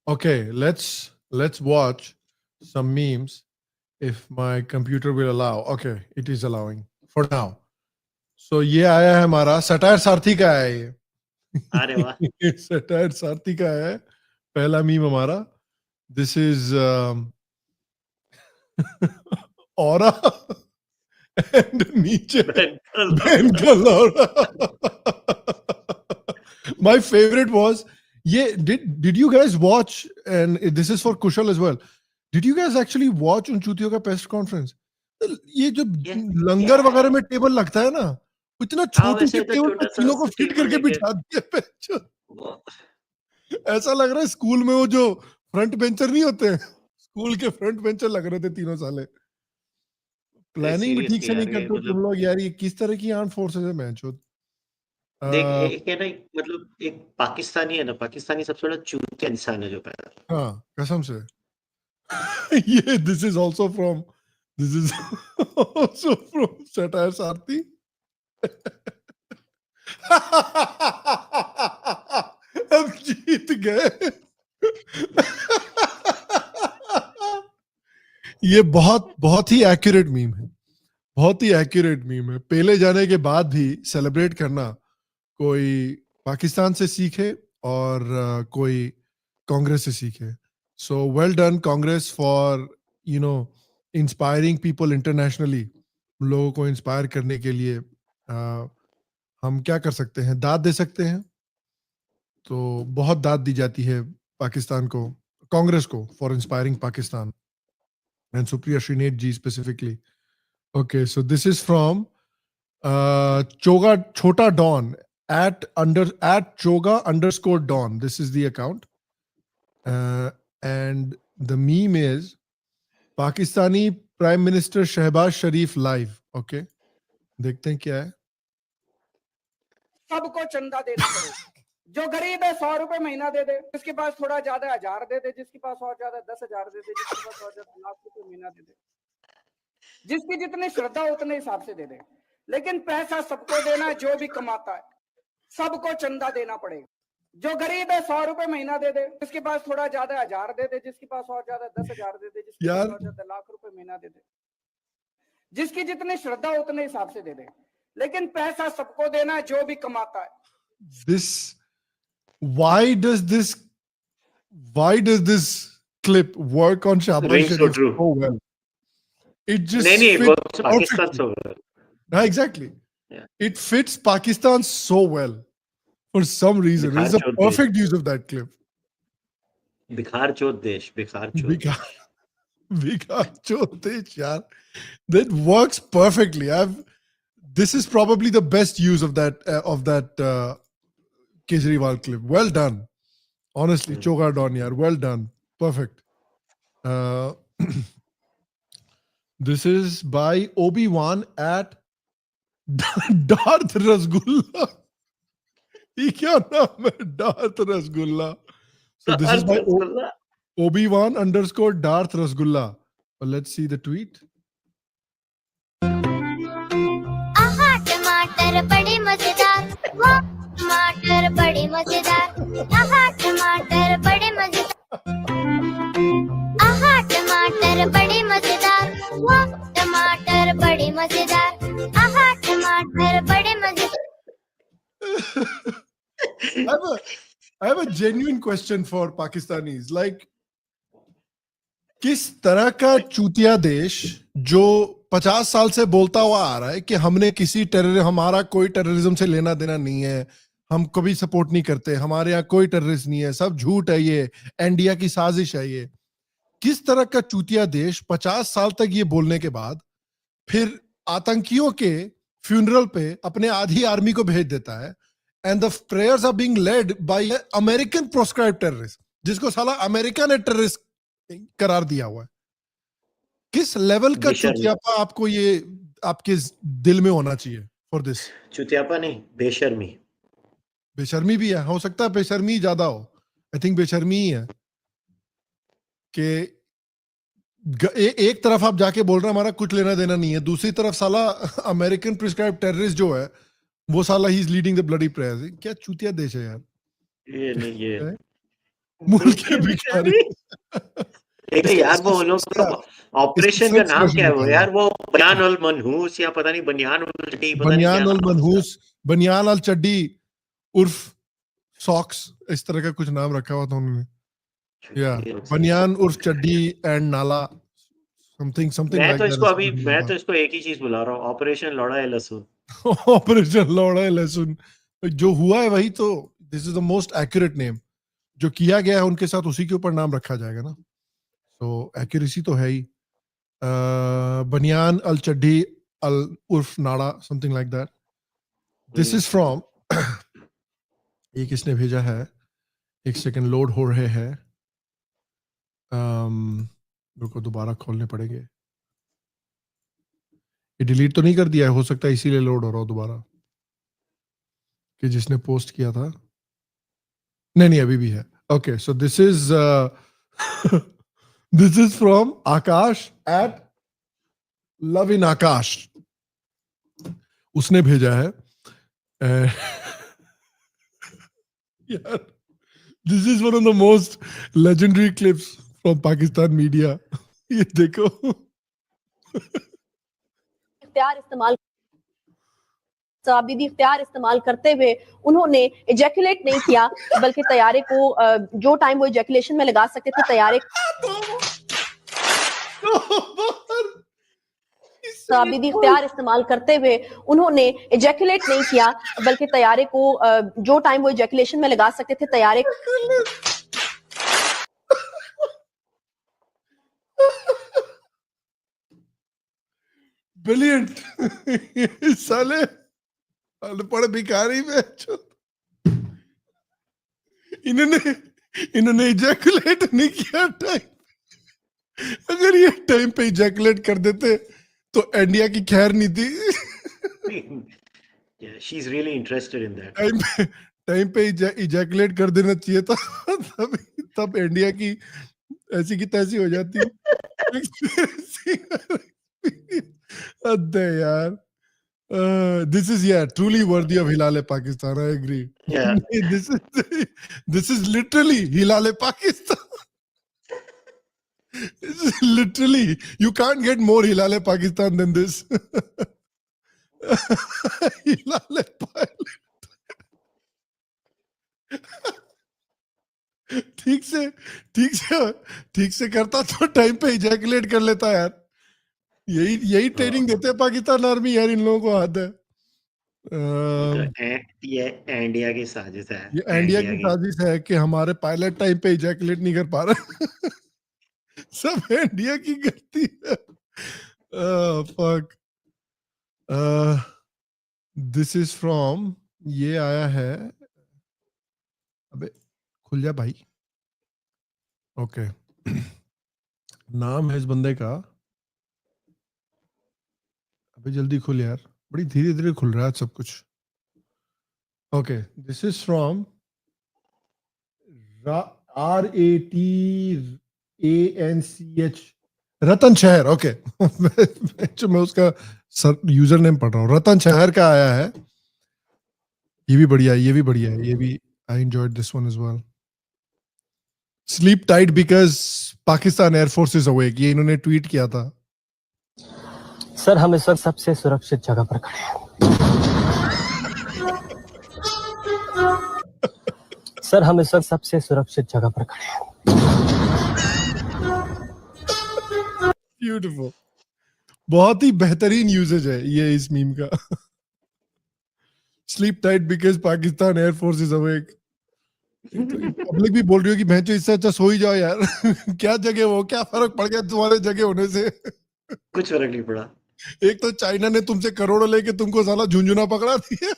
Speaker 1: Okay, let's watch some memes if my computer will allow. Okay, it is allowing for now. So ये आया है हमारा satire सारथी का है ये.
Speaker 2: अरे वाह.
Speaker 1: Satire सारथी का है पहला मीम हमारा. This is Aura and नीचे Bangalore. My favorite was did you guys watch, and this is for Kushal as well, Did you guys actually watch उन चूतियों का प्रेस कॉन्फ्रेंस? ये जो
Speaker 2: ये
Speaker 1: लंगर
Speaker 2: क्या
Speaker 1: वगैरह
Speaker 2: है?
Speaker 1: में टेबल लगता है ना, इतना
Speaker 2: हाँ,
Speaker 1: छोटू
Speaker 2: वैसे
Speaker 1: के
Speaker 2: तो
Speaker 1: टेबल पे
Speaker 2: छोटा सा
Speaker 1: तीनों को फिट
Speaker 2: टेबल
Speaker 1: करके
Speaker 2: लेके
Speaker 1: बिठा दिया बच्चों।
Speaker 2: वो
Speaker 1: ऐसा लग रहा है स्कूल में वो जो फ्रंट बेंचर नहीं होते हैं, स्कूल के फ्रंट बेंचर लग रहे थे तीनों साले। प्लानिंग भी ठीक
Speaker 2: सीरियसली
Speaker 1: से नहीं
Speaker 2: यार, ये
Speaker 1: करते हो तुम
Speaker 2: मतलब
Speaker 1: लोग यार, ये किस तरह की आर्म फोर्सेस है मैचो।
Speaker 2: देख, एक है ना, मतलब एक पाकिस्तानी है ना, पाकिस्तानी सबसे बड़ा चूतिया इंसान है जो पैदा।
Speaker 1: हाँ कसम से। ये this is also from, this is also from satire सारथी। अब जीत गए। ये बहुत बहुत ही एक्यूरेट मीम है, बहुत ही एक्यूरेट मीम है। पेले जाने के बाद भी सेलिब्रेट करना कोई पाकिस्तान से सीखे और कोई कांग्रेस से सीखे। So well done Congress for you know inspiring people internationally. लोगों को इंस्पायर करने के लिए हम क्या कर सकते हैं, दाद दे सकते हैं। तो बहुत दाद दी जाती है पाकिस्तान को, कांग्रेस को, for inspiring Pakistan and Supriya Shrinate ji specifically. Okay so this is from Choga Chota Don at Choga underscore Don. This is the account. And the meme is Pakistani Prime Minister Shehbaz Sharif live. Okay. देखते हैं क्या है।
Speaker 4: सबको चंदा देना पड़ेगा। जो गरीब है 100 रुपए महीना दे दे, जिसके पास थोड़ा ज्यादा 1000 दे दे, जिसके पास और ज्यादा 10,000 दे दे, जिसके पास और ज्यादा लाख रुपए महीना दे दे, जिसकी जितनी श्रद्धा उतने हिसाब से दे दे। लेकिन पैसा सबको देना है, जो भी कमाता है सबको चंदा देना पड़ेगा। जो गरीब है 100 रुपए महीना दे दे, जिसके पास थोड़ा ज्यादा 1000 दे दे, जिसके पास और ज्यादा 10,000 दे दे, जिसके पास और ज्यादा लाख रुपए महीना दे दे, जिसकी जितनी श्रद्धा उतने हिसाब से दे दे। लेकिन पैसा सबको देना है, जो भी कमाता है।
Speaker 1: This why does this clip work on Shahbaz
Speaker 2: Rings so
Speaker 1: Sharif
Speaker 2: true.
Speaker 1: so well? It just
Speaker 2: नहीं, it
Speaker 1: fits
Speaker 2: works Pakistan
Speaker 1: perfectly.
Speaker 2: so well.
Speaker 1: Exactly.
Speaker 2: Yeah.
Speaker 1: It fits Pakistan so well for some reason. It's a
Speaker 2: बिखार चोद
Speaker 1: perfect use of that clip.
Speaker 2: बिखार चोद देश, बिखार चोद
Speaker 1: Vikas,
Speaker 2: देश।
Speaker 1: Vikas Chotesh, yaar. That works perfectly. This is probably the best use of that Kejriwal clip. Well done. Honestly, Choga Don, yaar. Well done. Perfect. This is by Obi-Wan at Darth Rasgulla. ये क्या नाम है? Darth Rasgulla. So this is by Obi-Wan underscore Darth Rasgulla. Well, let's see the tweet.
Speaker 5: आहा टमाटर बड़े मजेदार, वाह टमाटर बड़े मजेदार, आहा टमाटर बड़े मजेदार, आहा टमाटर बड़े मजेदार, वाह टमाटर बड़े मजेदार, आहा टमाटर बड़े मजेदार।
Speaker 1: I have a genuine question for Pakistanis. Like, किस तरह का चूतिया देश जो 50 साल से बोलता हुआ आ रहा है कि हमने हमारा कोई टेररिज्म से लेना देना नहीं है, हम कभी सपोर्ट नहीं करते, हमारे यहाँ कोई टेररिस्ट नहीं है, सब झूठ है, ये इंडिया की साजिश है। ये किस तरह का चूतिया देश 50 साल तक ये बोलने के बाद फिर आतंकियों के फ्यूनरल पे अपने आधी आर्मी को भेज देता है, and the prayers are being led by American proscribe terrorist, जिसको साला अमेरिका ने टेररिस्ट करार दिया हुआ है। किस लेवल का चुतियापा आपको ये आपके दिल में होना चाहिए फॉर दिस? चुतियापा नहीं, बेशर्मी। बेशर्मी भी है, हो सकता है बेशर्मी ज्यादा हो। आई थिंक बेशर्मी ही है कि एक तरफ आप जाके बोल रहे हैं हमारा कुछ लेना देना नहीं है, दूसरी तरफ साला अमेरिकन प्रिस्क्राइब टेररिस्ट जो है वो साला he is leading the bloody prayers. क्या चूतिया देश है यार
Speaker 2: ये नहीं, ये
Speaker 1: मुल्क के भिखारी।
Speaker 2: एक यार वो लोग ऑपरेशन का नाम क्या है वो यार, वो बयान अल मनहूस या पता नहीं बनियान अल चड्डी,
Speaker 1: बनियान अल मनहूस, बनियान अल चड्डी उर्फ सॉक्स, इस तरह का कुछ नाम रखा हुआ था उन्होंने। या बनियान उर्फ चड्डी एंड नाला समथिंग
Speaker 2: मैं तो इसको एक ही चीज बुला रहा हूँ, ऑपरेशन लौड़ा है लहसुन।
Speaker 1: ऑपरेशन लौड़ा है लहसुन जो हुआ है वही तो, this is the most accurate name जो किया गया है उनके साथ, उसी के ऊपर नाम रखा जाएगा ना। तो एक्यूरेसी तो है ही. बनियान अल चड्डी अल उर्फ नाड़ा, something like that. This is from, ये किसने भेजा है, एक सेकंड, लोड हो रहे हैं. रुको, दोबारा खोलने पड़ेंगे. ये डिलीट तो नहीं कर दिया है, हो सकता है इसीलिए लोड हो रहा हो दोबारा, कि जिसने पोस्ट किया था. नहीं, अभी भी है. Okay, so this is this is from Akash at love in Akash. उसने भेजा है. यार, this is one of the most legendary clips from Pakistan media. ये देखो.
Speaker 6: इख्तियार इस्तेमाल करते हुए उन्होंने इजैकुलेट नहीं किया, बल्कि तैयारे को जो टाइम वो इजैकुलेशन में लगा सकते थे, तैयारे इख्तियार इस्तेमाल करते हुए उन्होंने इजैकुलेट नहीं किया, बल्कि तैयारे को जो टाइम वो इजैकुलेशन में लगा सकते थे, तैयारे
Speaker 1: ब्रिलियंट. साले अनपढ़ भिखारी में इन्होंने इजैकुलेट नहीं किया टाइम. अगर ये टाइम पे इजैकुलेट कर देते तो इंडिया की खैर नहीं थी.
Speaker 2: Yeah, she's really interested in that.
Speaker 1: Time पे इजैकुलेट कर देना चाहिए था. तब इंडिया की ऐसी की तैसी हो जाती. अद्दे यार. This is truly worthy of Hilal Pakistan. I agree.
Speaker 2: Yeah.
Speaker 1: This is literally Hilal Pakistan. This is literally, you can't get more Hilal Pakistan than this. Hilal Pakistan. ठीक से करता तो टाइम पे इजैकुलेट कर लेता यार. यही ट्रेनिंग देते हैं पाकिस्तान आर्मी यार. इन लोगों को हाथ है.
Speaker 2: ये इंडिया की साजिश है.
Speaker 1: ये इंडिया की साजिश है कि हमारे पायलट टाइम पे इजैकुलेट नहीं कर पा रहे. सब इंडिया की गलती है. फक. दिस इज फ्रॉम, ये आया है, अबे खुल जा भाई. ओके. नाम है इस बंदे का, अबे जल्दी खुल यार. बड़ी धीरे धीरे खुल रहा है सब कुछ. Okay, this is from RATANCH, रतन शहर. ओके. मैं उसका यूजर नेम पढ़ रहा हूँ. रतन शहर का आया है. ये भी बढ़िया है, ये भी बढ़िया है, ये भी. I enjoyed this one as well. Sleep tight because Pakistan air force is awake. ये इन्होंने ट्वीट किया था.
Speaker 7: सर, हम इस वक्त सबसे सुरक्षित जगह पर खड़े हैं. सर, हम इस वक्त सबसे सुरक्षित जगह पर खड़े हैं.
Speaker 1: ब्यूटीफुल. बहुत ही बेहतरीन यूजेज है ये इस मीम का. Sleep tight because Pakistan air force is awake. Public भी बोल रही हो कि भैंचो इससे अच्छा सो ही जाओ यार. क्या जगह वो, क्या फर्क पड़ गया तुम्हारे जगह होने से.
Speaker 2: कुछ फर्क नहीं पड़ा.
Speaker 1: एक तो चाइना ने तुमसे करोड़ों लेके तुमको साला झुंझुना पकड़ा दिया.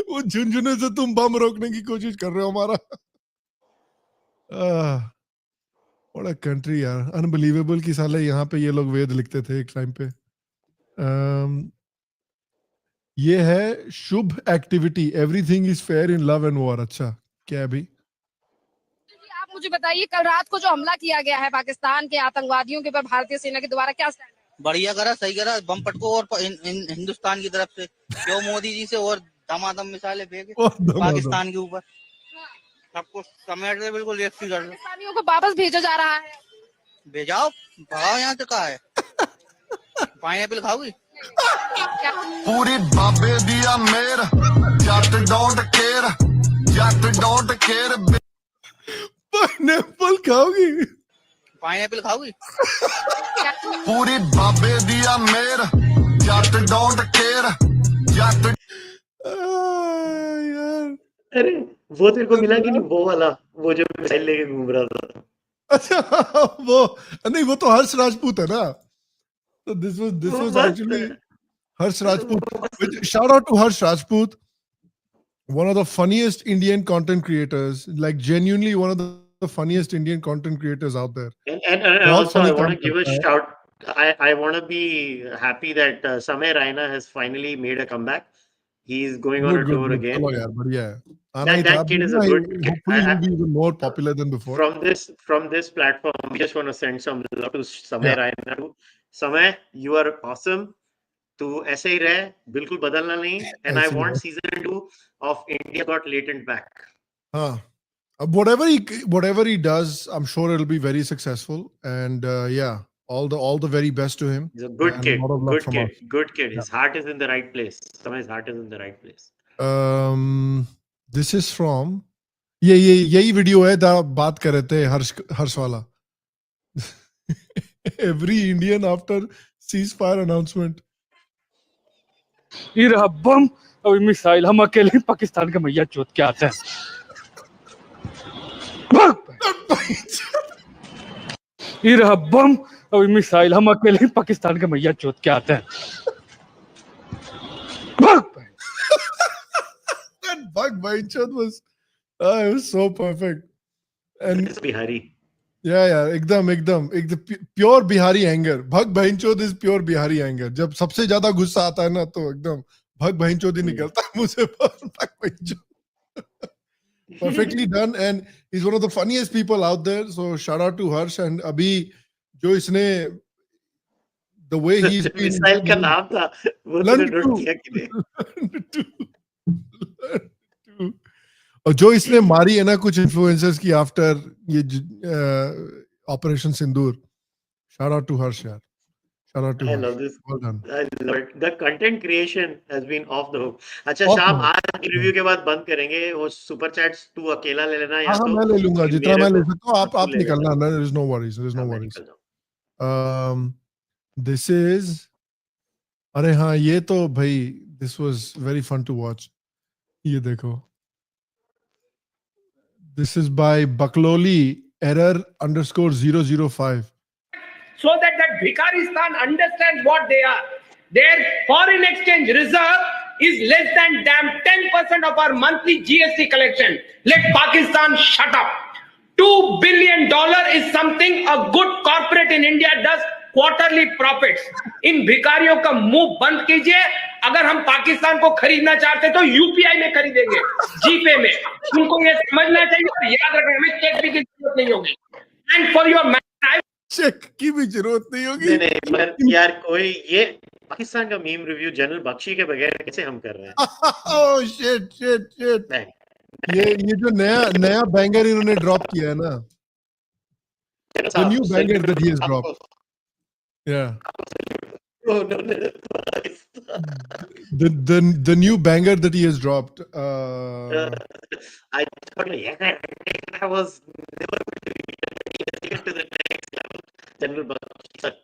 Speaker 1: वो झुंझुने से तुम बम रोकने की कोशिश कर रहे हो हमारा. व्हाट अ कंट्री यार. अनबिलीवेबल कि साले यहाँ पे ये लोग वेद लिखते थे एक टाइम पे. ये है शुभ activity, everything is fair in love and war. अच्छा, क्या है भाई?
Speaker 8: आप मुझे बताइए, कल रात को जो हमला किया गया है पाकिस्तान के आतंकवादियों के ऊपर भारतीय सेना के द्वारा, क्या स्टैंड है?
Speaker 9: बढ़िया करा, सही करा. बम पटको और हिंदुस्तान की तरफ से क्यों मोदी जी से और धमाधम मिसाइलें भेजे पाकिस्तान के ऊपर. सबको समेट दे, बिल्कुल एक कर दे.
Speaker 8: पाकिस्तानियों को वापस भेजा जा रहा है.
Speaker 9: भेजाओ, भगाओ. यहाँ से कहा है पाइनएप्पल खाओगी?
Speaker 10: पूरी बाबे दिया मेर, जट डोंट केयर, जट डोंट केयर.
Speaker 1: पाइनएप्पल खाओगी?
Speaker 9: पाइनएप्पल खाओगी?
Speaker 10: पूरी बाबे दिया मेर, जट डोंट केयर, जट.
Speaker 1: यार
Speaker 2: अरे वो तेरे को मिला कि नहीं, वो वाला, वो जो मिसाइल लेके घूम रहा था.
Speaker 1: अच्छा वो नहीं, वो तो हर्ष राजपूत है ना. So this was actually Harsh Rajput. Shout out to Harsh Rajput, one of the funniest Indian content creators, like genuinely one of the funniest Indian content creators out there.
Speaker 2: And
Speaker 1: बहुत
Speaker 2: also,
Speaker 1: funny
Speaker 2: I want
Speaker 1: काम
Speaker 2: to give a
Speaker 1: करता है.
Speaker 2: shout. I want to be happy that Samay Raina has finally made a comeback. He's going on a tour
Speaker 1: Good.
Speaker 2: again.
Speaker 1: चलो यार, बढ़िया है. आना ही था.
Speaker 2: That kid is a good kid.
Speaker 1: Hopefully he'll be even more popular than before.
Speaker 2: From this platform, we just want to send some love to Samay Raina too. Samay, you are awesome. तू ऐसे ही रह, बिल्कुल बदलना नहीं. And I want season 2 of India Got Latent back.
Speaker 1: हाँ. Whatever he does, I'm sure it'll be very successful. And yeah, all the very best to him.
Speaker 2: He's a good
Speaker 1: And
Speaker 2: kid.
Speaker 1: a lot of luck
Speaker 2: Good
Speaker 1: from
Speaker 2: kid.
Speaker 1: us.
Speaker 2: Good kid. His heart is in the right place. Samay's heart is in the right place.
Speaker 1: This is from ये यही video है जहाँ बात कर रहे थे हर्ष वाला. Every Indian after ceasefire announcement.
Speaker 11: ये रहा बम, अभी मिसाइल, हम अकेले पाकिस्तान के मैया चोत के आते हैं. ये रहा बम, अभी मिसाइल, हम अकेले पाकिस्तान के मैया चोत के आते हैं.
Speaker 1: That bug by Chad was it was so perfect. And
Speaker 2: It's Bihari.
Speaker 1: yeah, एकदम pure Bihari anger. भग बहनचोद is pure Bihari anger. जब सबसे ज्यादा गुस्सा आता है ना तो एकदम भग बहनचोद ही निकलता है मुंह से. भग बहनचोद. Perfectly done, and he's one of the funniest people out there. So shout out to Harsh. And अभी जो इसने the way he's been
Speaker 2: missile का नाम था, वो तूने नोट किया कि नहीं?
Speaker 1: और जो इसने मारी है ना कुछ इन्फ्लुएंसर्स की आफ्टर ये operation Sindoor. Shout out to Harsh यार. Shout out to
Speaker 2: I
Speaker 1: Harsh.
Speaker 2: love this.
Speaker 1: Well done.
Speaker 2: I love it. The content creation has been off the hook. अच्छा
Speaker 1: Off the
Speaker 2: शाम,
Speaker 1: hook.
Speaker 2: आज review के बाद बंद करेंगे. वो सुपर चैट्स तू अकेला ले लेना या
Speaker 1: हाँ
Speaker 2: तो
Speaker 1: मैं ले लूंगा जितना मैं ले सकता हूँ. आप
Speaker 2: ले
Speaker 1: निकलना.
Speaker 2: लेना.
Speaker 1: There is no worries. There is no
Speaker 2: मैं
Speaker 1: worries.
Speaker 2: निकल जाऊँ.
Speaker 1: This is अरे हाँ ये तो भाई this was very fun to watch. ये देखो. This is by Bakloli error_005.
Speaker 12: So that Bhikaristan understands what they are. Their foreign exchange reserve is less than damn 10% of our monthly GST collection. Let Pakistan shut up. $2 billion is something a good corporate in India does quarterly profits. इन भिखारियों का मुंह बंद कीजिए. अगर हम पाकिस्तान को खरीदना चाहते तो यूपीआई में खरीदेंगे, जीपे में. उनको ये समझना चाहिए और याद रखना, हमें चेक भी की जरूरत नहीं होगी. एंड फॉर योर
Speaker 1: चेक की भी जरूरत नहीं होगी.
Speaker 2: नहीं पर यार कोई ये पाकिस्तान का मीम रिव्यू जनरल बख्शी के बगैर कैसे हम कर रहे हैं?
Speaker 1: Oh shit. ये जो नया बैंगर इन्होंने ड्रॉप किया है ना. The new banger that he has dropped. Yeah.
Speaker 2: No.
Speaker 1: The new banger that he has dropped.
Speaker 2: I thought yeah, I was never to the next level. General Bhatt.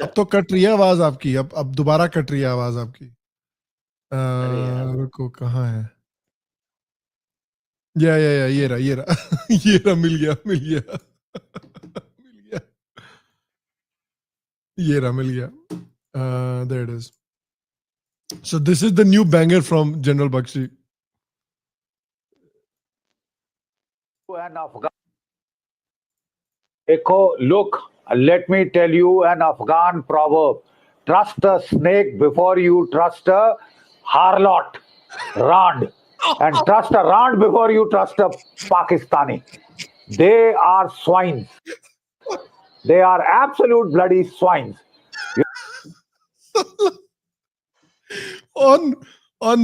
Speaker 1: अब तो cut रही है आवाज आपकी. अब दोबारा कट रही है आवाज आपकी. रुको कहाँ है? या ये रहा मिल गया. There it is. So this is the new banger from General Bakshi.
Speaker 13: Look, let me tell you an Afghan proverb. Trust a snake before you trust a harlot, rand. And trust a rand before you trust a Pakistani. They are swines. They are absolute bloody swines.
Speaker 1: On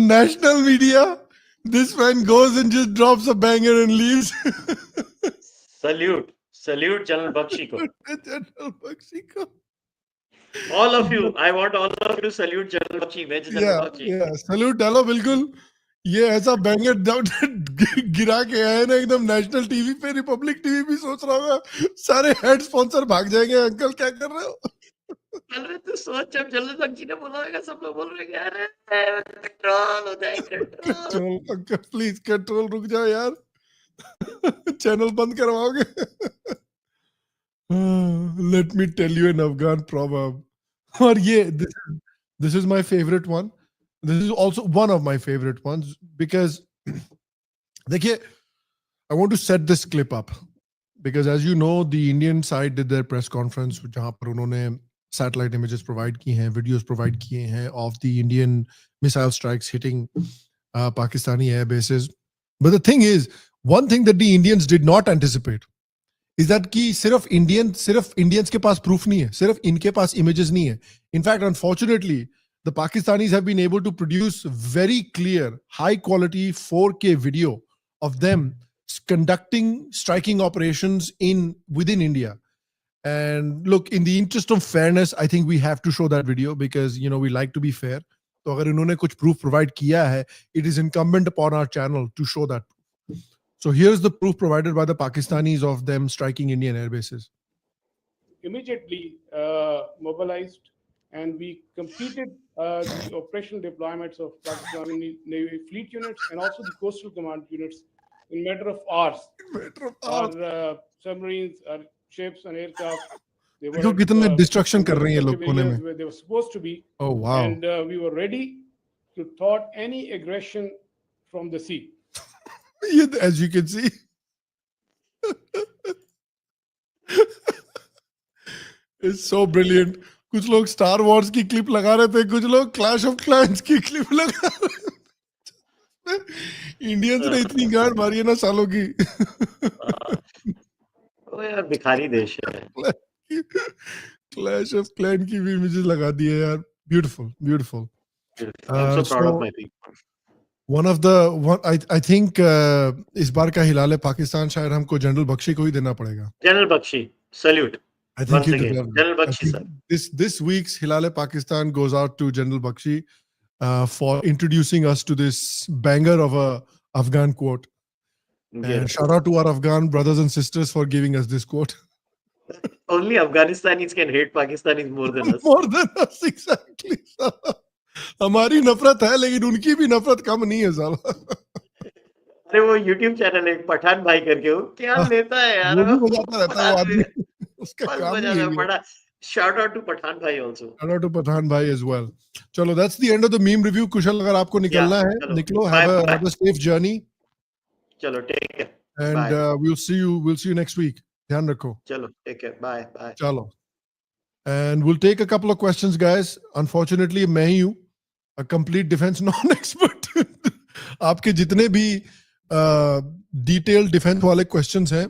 Speaker 1: national media, this man goes and just drops a banger and leaves.
Speaker 2: Salute General Bakshi ko.
Speaker 1: General Bakshi ko.
Speaker 2: All of you, I want all of you to salute General Bakshi.
Speaker 1: Yeah, salute डालो बिल्कुल. ये ऐसा banger गिरा के आए ना एकदम national TV पे. रिपब्लिक टीवी भी सोच रहा होगा सारे हेड स्पॉन्सर भाग जाएंगे. अंकल क्या कर रहे हो?
Speaker 2: तो सोच जब जनरल बख्शी ने बोला होगा सब लोग बोल रहे हैं कंट्रोल हो जाए.
Speaker 1: कंट्रोल अंकल प्लीज कंट्रोल रुक जाओ यार. चैनल बंद करवाओगे. Let me tell you an Afghan proverb. और ये this is my favorite one. This is also one of my favorite ones because देखिए, I want to set this clip up because as you know, the Indian side did their press conference जहाँ पर उन्होंने satellite images provide की हैं, videos provide किए हैं of the Indian missile strikes hitting Pakistani air bases. But the thing is, one thing that the Indians did not anticipate is that कि सिर्फ Indians के पास proof नहीं है, सिर्फ इनके पास images नहीं है. In fact, unfortunately, the Pakistanis have been able to produce very clear, high quality 4K video of them conducting striking operations within India. And look, in the interest of fairness, I think we have to show that video because we like to be fair. तो अगर इन्होंने कुछ proof provide किया है, it is incumbent upon our channel to show that. So here's the proof provided by the Pakistanis of them striking Indian air bases.
Speaker 14: Immediately mobilized, and we completed the operational deployments of Pakistani Navy fleet units and also the coastal command units in matter of hours. Our submarines, our ships and aircraft, they were
Speaker 1: देखो कितने destruction कर रहे हैं ये लोग कोने में.
Speaker 14: where they were supposed to be.
Speaker 1: Oh wow!
Speaker 14: And we were ready to thwart any aggression from the sea.
Speaker 1: As you can see. It's so brilliant. कुछ लोग Star Wars की clip लगा रहे थे, कुछ लोग Clash of Clans की clip लगा रहे थे. Indians ने इतनी गांड मारी है ना सालों की.
Speaker 2: ओ यार भिखारी देश है.
Speaker 1: Clash of Clans की भी images लगा दी है यार. Beautiful, beautiful.
Speaker 2: I'm so proud of my people.
Speaker 1: I think इस बार का हिलाल पाकिस्तान शायद हमको जनरल बख्शी को ही देना पड़ेगा.
Speaker 2: General Bakshi, salute.
Speaker 1: I think
Speaker 2: Once again, General Bakshi, sir.
Speaker 1: This week's Hilal Pakistan goes out to General Bakshi for introducing us to this banger of a Afghan quote. And
Speaker 2: Yes.
Speaker 1: shout out to our Afghan brothers and sisters for giving us this quote.
Speaker 2: Only Afghanistanis can hate Pakistanis more than us.
Speaker 1: More than us, exactly. हमारी नफरत है लेकिन उनकी भी नफरत कम नहीं है साला.
Speaker 2: अरे वो YouTube चैनल है पठान भाई करके, वो क्या लेता है यार.
Speaker 1: वो भी बजाता रहता है वो आदमी. उसका काम ही है.
Speaker 2: बड़ा shout out to पठान भाई also.
Speaker 1: Shout out to Pathan bhai as well. चलो, that's the end of the meme review. कुशल, अगर आपको निकलना है,
Speaker 2: चलो.
Speaker 1: निकलो.
Speaker 2: Bye,
Speaker 1: Have a safe journey.
Speaker 2: चलो, take care.
Speaker 1: And
Speaker 2: Bye.
Speaker 1: we'll see you next week. ध्यान रखो.
Speaker 2: चलो, take care. Bye. Bye.
Speaker 1: चलो. And we'll take a couple of questions, guys. Unfortunately, मैं ही हूँ a complete defense non-expert. आपके जितने भी detailed defense वाले questions हैं,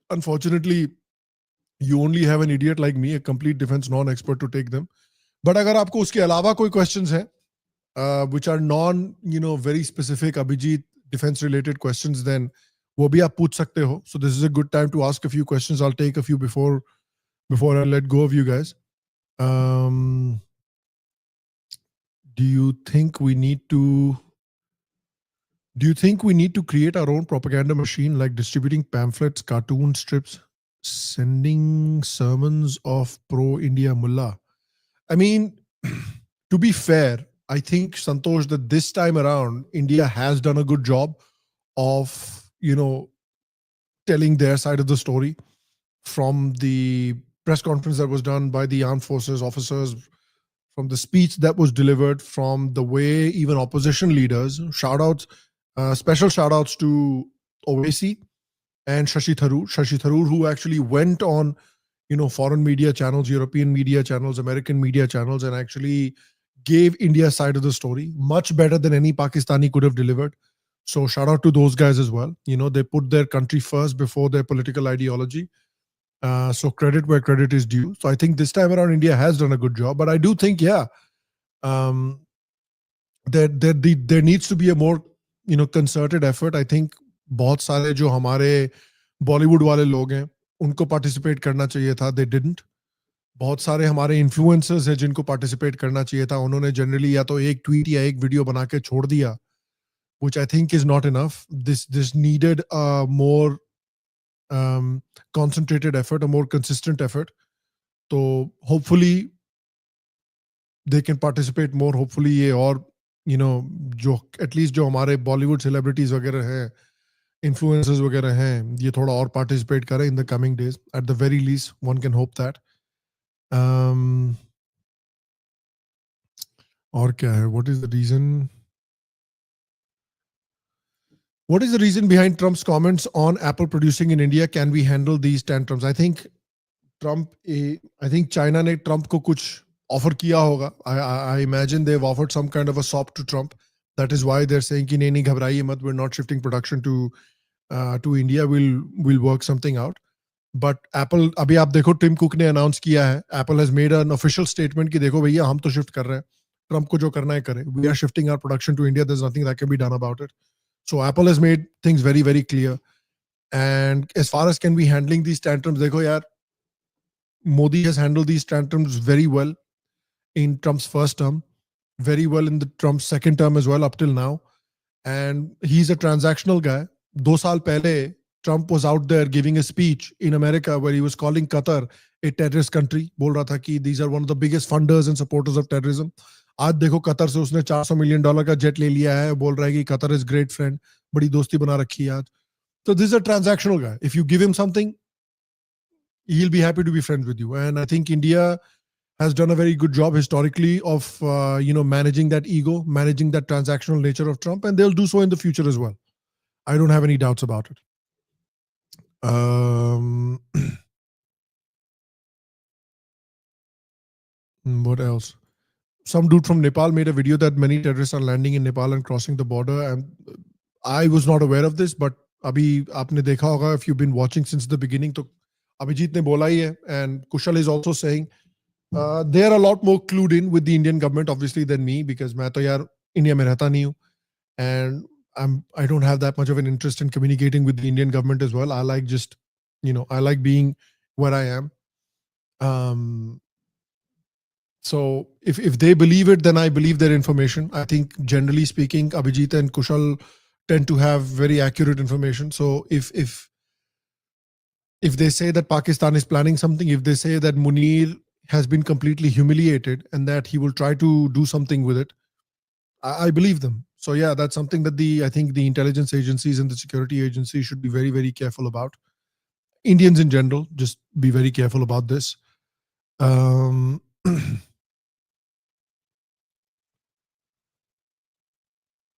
Speaker 1: unfortunately, you only have an idiot like me, a complete defense non-expert to take them. But अगर आपको उसके अलावा कोई questions हैं, which are very specific Abhijit defense related questions, then वो भी आप पूछ सकते हो. So this is a good time to ask a few questions. I'll take a few before I let go of you guys. Do you think we need to create our own propaganda machine, like distributing pamphlets, cartoon strips, sending sermons of pro-India mullah? I mean, to be fair, I think, Santosh, that this time around, India has done a good job of, telling their side of the story, from the press conference that was done by the armed forces officers, from the speech that was delivered, from the way even opposition leaders, special shout outs to Owaisi and Shashi Tharoor, who actually went on, foreign media channels, European media channels, American media channels, and actually gave India's side of the story much better than any Pakistani could have delivered. So shout out to those guys as well. They put their country first before their political ideology. So credit where credit is due. So I think this time around India has done a good job. But I do think, there needs to be a more, concerted effort. I think बहुत सारे जो हमारे Bollywood वाले लोग हैं, उनको participate करना चाहिए था. They didn't. बहुत सारे हमारे influencers हैं जिनको participate करना चाहिए था. उन्होंने generally या तो एक tweet या एक video बना के छोड़ दिया, which I think is not enough. This needed a more concentrated effort, a more consistent effort. So hopefully they can participate more. Hopefully ये और, जो at least जो हमारे Bollywood celebrities वगैरह हैं, influencers वगैरह हैं ये थोड़ा और participate करें in the coming days. At the very least, one can hope that. और क्या है? What is the reason? What is the reason behind Trump's comments on Apple producing in India? Can we handle these tantrums? I think China ने Trump को कुछ offer किया होगा. I imagine they've offered some kind of a sop to Trump. That is why they're saying कि नहीं घबराइए मत. We're not shifting production to India. We'll work something out. But Apple अभी आप देखो टिम कुक ने अनाउंस किया है. Apple has made an official statement कि देखो भैया हम तो शिफ्ट कर रहे हैं. Trump को जो करना है करे. We are shifting our production to India. There's nothing that can be done about it. So Apple has made things very, very clear. And as far as can we handling these tantrums, देखो यार, Modi has handled these tantrums very well in Trump's first term, very well in the Trump's second term as well up till now. And he's a transactional guy. 2 साल पहले, Trump was out there giving a speech in America where he was calling Qatar a terrorist country. बोल रहा था कि these are one of the biggest funders and supporters of terrorism. आज देखो Qatar से उसने $400 million का जेट ले लिया है, बोल रहा है कि कतर is great friend, बड़ी दोस्ती बना रखी है आज. So this is a transactional guy. If you give him something, he'll be happy to be friends with you. And I think India has done a very good job historically of managing that ego, managing that transactional nature of Trump, and they'll do so in the future as well. I don't have any doubts about it. What else? Some dude from Nepal made a video that many terrorists are landing in Nepal and crossing the border. And I was not aware of this, but abhi aapne dekha hoga, if you've been watching since the beginning, to Abhijit ne bola hi hai, and Kushal is also saying they are a lot more clued in with the Indian government, obviously, than me, because main to yaar India mein rehta nahi hu, and I don't have that much of an interest in communicating with the Indian government as well. I like just, I like being where I am. So if they believe it, then I believe their information. I think generally speaking, Abhijit and Kushal tend to have very accurate information. So if they say that Pakistan is planning something, if they say that Munir has been completely humiliated and that he will try to do something with it, I believe them. So yeah, that's something that I think the intelligence agencies and the security agencies should be very, very careful about. Indians in general, just be very careful about this.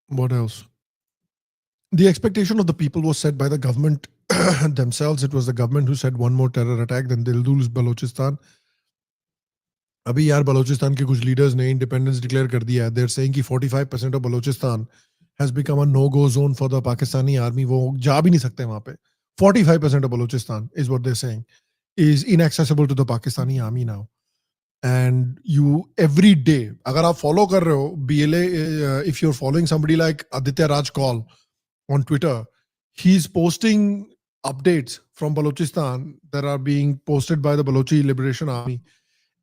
Speaker 1: What else? The expectation of the people was set by the government themselves. It was the government who said one more terror attack, then they'll lose Balochistan. Abhi yaar Balochistan ke kuch leaders ne independence declare kar diya hai. They're saying ki 45% of Balochistan has become a no-go zone for the Pakistani army. वो जा भी नहीं सकते वहाँ पे. 45% of Balochistan is what they're saying is inaccessible to the Pakistani army now. And you every day, agar aap follow kar rahe ho BLA, if you're following somebody like Aditya Raj Kaul on Twitter, he's posting updates from Balochistan that are being posted by the Balochi Liberation Army.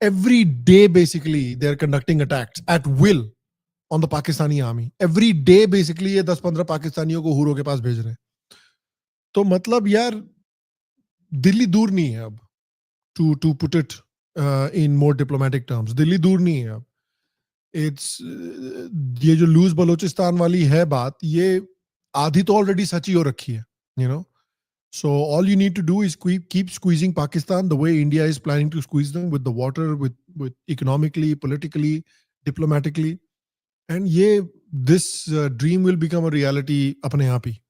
Speaker 1: Every day, basically, they're conducting attacks at will on the Pakistani army. Every day, basically, ये 10-15 पाकिस्तानियों को हुरों के पास भेज रहे हैं. तो मतलब यार दिल्ली दूर नहीं है अब. To put it in more diplomatic terms, Delhi दूर नहीं है अब. It's ये जो लूज बलोचिस्तान वाली है बात, ये आधी तो already सची हो रखी है, So all you need to do is keep squeezing Pakistan the way India is planning to squeeze them, with the water, with economically, politically, diplomatically, and this dream will become a reality apne aap hi.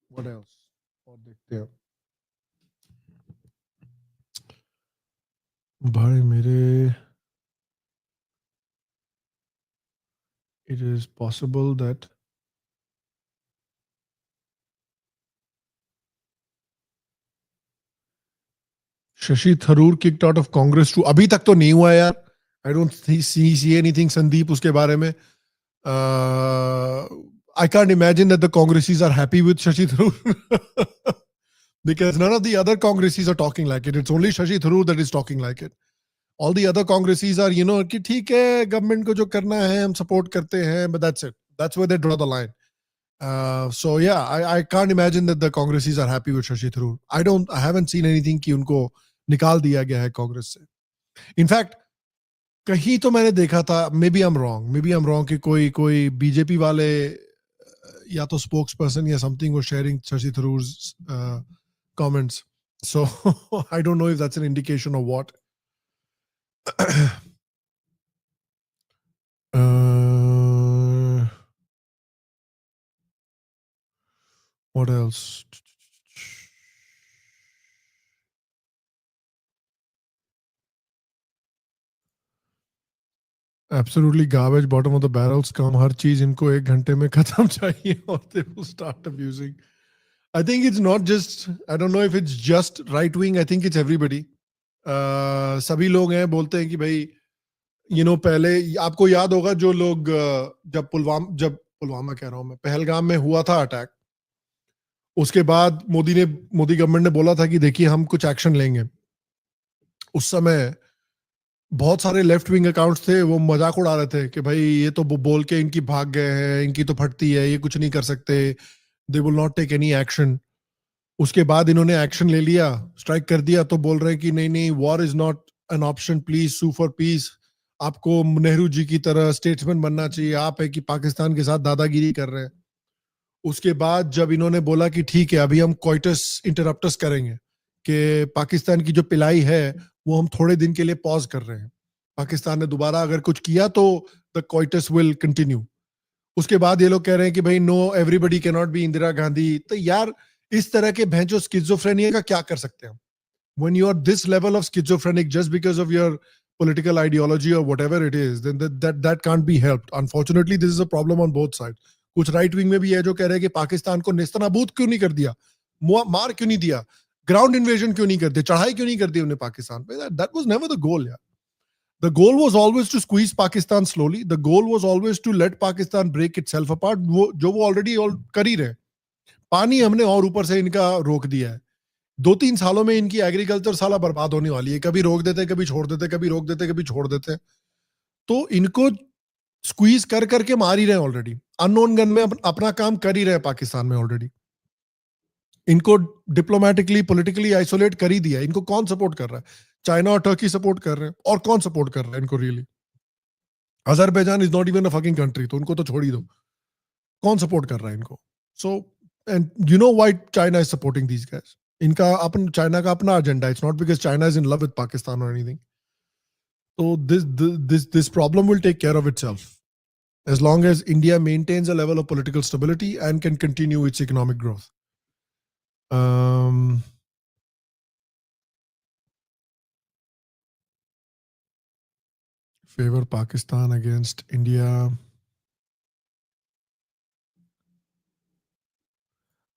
Speaker 1: What else? और देखते हैं. भाई मेरे, it is possible that Shashi Tharoor kicked out of Congress too. अभी तक तो नहीं हुआ यार. I don't see anything, Sandeep, उसके बारे में. I can't imagine that the Congressis are happy with Shashi Tharoor because none of the other Congressis are talking like it. It's only Shashi Tharoor that is talking like it. All the other Congressis are, कि ठीक है, government को जो करना है हम support करते हैं, but that's it. That's where they draw the line. So yeah, I can't imagine that the Congressis are happy with Shashi Tharoor. I haven't seen anything कि उनको निकाल दिया गया है Congress से. इनफैक्ट कहीं तो मैंने देखा था, maybe I am wrong कि कोई बीजेपी वाले या तो स्पोक्स पर्सन या something was sharing Shashi Tharoor's comments. So I don't know if that's an indication of what. What else? Absolutely garbage, bottom of the barrels. काम हर चीज इनको 1 घंटे में खत्म चाहिए और they will start abusing. I think it's not just, I don't know if it's just right wing. I think it's everybody. सभी लोग हैं बोलते हैं कि भाई पहले आपको याद होगा जो लोग जब पुलवामा कह रहा हूं मैं, पहलगाम में हुआ था अटैक, उसके बाद मोदी गवर्नमेंट ने बोला था कि देखिए हम कुछ एक्शन लेंगे। उस समय बहुत सारे लेफ्ट विंग अकाउंट्स थे, वो मजाक उड़ा रहे थे कि भाई ये तो बोल के इनकी भाग गए हैं, इनकी तो फटती है, ये कुछ नहीं कर सकते, they will not take any action. उसके बाद इन्होंने एक्शन ले लिया, स्ट्राइक कर दिया, तो बोल रहे हैं कि नहीं नहीं, war is not an option, please sue for peace. आपको नेहरू जी की तरह स्टेट्समैन बनना चाहिए, आप है कि पाकिस्तान के साथ दादागिरी कर रहे हैं। उसके बाद जब इन्होंने बोला कि ठीक है अभी हम कोइटस इंटरप्टस करेंगे, कि पाकिस्तान की जो पिलाई है वो हम थोड़े दिन के लिए पॉज कर रहे हैं, पाकिस्तान ने दोबारा अगर कुछ किया तो द कोइटस विल कंटिन्यू। उसके बाद ये लोग कह रहे हैं कि भाई no, everybody can not be Indira Gandhi. तो यार इस तरह के भैंचो स्किज़ोफ्रेनिया का क्या कर सकते हैं? When you are this level of schizophrenic just because of your political ideology or whatever it is, then that can't be helped. Unfortunately, this is a problem on both sides. कुछ right wing में भी है जो कह रहे हैं कि पाकिस्तान को नेस्तनाबूद क्यों नहीं कर दिया, मार क्यों नहीं दिया, ग्राउंड इन्वेजन क्यों नहीं कर दिया, चढ़ाई क्यों नहीं कर दी उन्हें पाकिस्तान पे? That was never the goal, यार. The goal was always to squeeze Pakistan slowly. The goal was always to let Pakistan break itself apart. जो वो already कर ही रहे. पानी हमने और ऊपर से इनका रोक दिया है। 2-3 सालों में इनकी एग्रीकल्चर साला बर्बाद होने वाली है, कभी रोक देते, कभी छोड़ देते, कभी रोक देते, कभी छोड़ देते। तो इनको स्क्वीज कर करके मार ही रहे हैं ऑलरेडी। अननोन गन में अपना काम कर ही रहे हैं पाकिस्तान में ऑलरेडी। इनको डिप्लोमेटिकली पॉलिटिकली आइसोलेट कर ही दिया। इनको कौन सपोर्ट कर रहा है? चाइना और टर्की सपोर्ट कर रहे हैं, और कौन सपोर्ट कर रहा है इनको really? Azerbaijan is not even a fucking country, तो उनको तो छोड़ ही दो। कौन सपोर्ट कर रहा है इनको? So and you know why China is supporting these guys? इनका अपन चाइना का अपना agenda, it's not because China is in love with Pakistan और anything. So this problem will take care of itself as long as India maintains a level of political stability and can continue its economic growth. Favor Pakistan against India.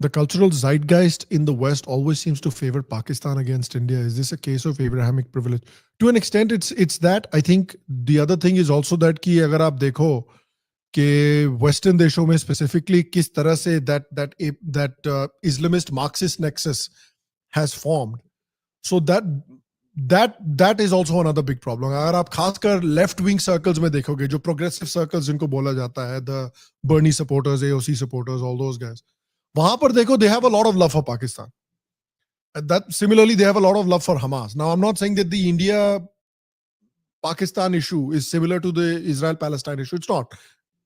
Speaker 1: The cultural zeitgeist in the West always seems to favor Pakistan against India. Is this a case of Abrahamic privilege? To an extent, it's that. I think the other thing is also that कि अगर आप देखो कि Western देशों में specifically किस तरह से that Islamist Marxist nexus has formed. So that is also another big problem. अगर आप खासकर left wing circles में देखोगे, जो progressive circles जिनको बोला जाता है, the Bernie supporters, AOC supporters, all those guys, वहां पर देखो, they have a lot of love for Pakistan. That similarly, they have a lot of love for Hamas. Now, I'm not saying that the India-Pakistan issue is similar to the Israel-Palestine issue. It's not.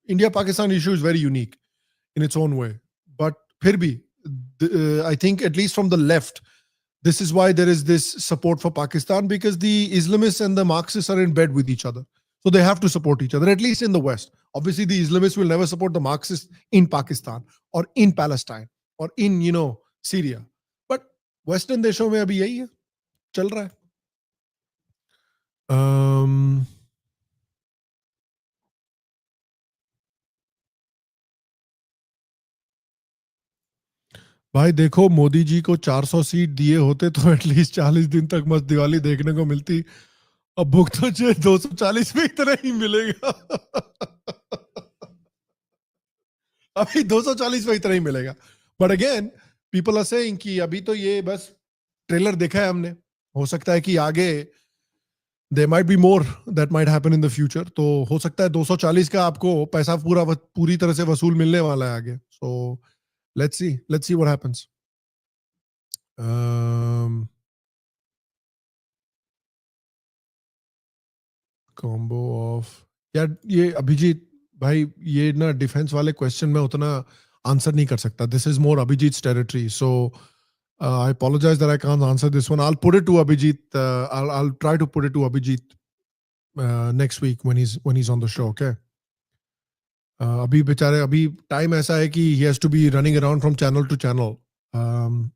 Speaker 1: India-Pakistan issue is very unique in its own way. But फिर भी, I think at least from the left, this is why there is this support for Pakistan, because the Islamists and the Marxists are in bed with each other. So they have to support each other, at least in the West. Obviously, the Islamists will never support the Marxists in Pakistan or in Palestine or in, Syria. But Western देशों में अभी यही है, चल रहा है. भाई देखो, मोदी जी को 400 सीट दिए होते तो एटलीस्ट 40 दिन तक मस्त दिवाली देखने को मिलती। अब भुग तो 240 में इतना ही मिलेगा। अभी 240 में इतना ही मिलेगा। But again people are saying कि अभी तो ये बस ट्रेलर देखा है हमने, हो सकता है कि आगे there might be more that might happen in the future. तो हो सकता है 240 का आपको पैसा पूरी तरह से वसूल मिलने वाला है आगे। सो let's see what happens. combo of यार ये अभिजीत भाई ये ना डिफेंस वाले क्वेश्चन में उतना आंसर नहीं कर सकता. This is more Abhijit's territory. So I apologize that I can't answer this one. I'll put it to Abhijit. I'll try to put it to Abhijit next week when he's on the show. Okay. अभी बेचारे अभी time ऐसा है कि he has to be running around from channel to channel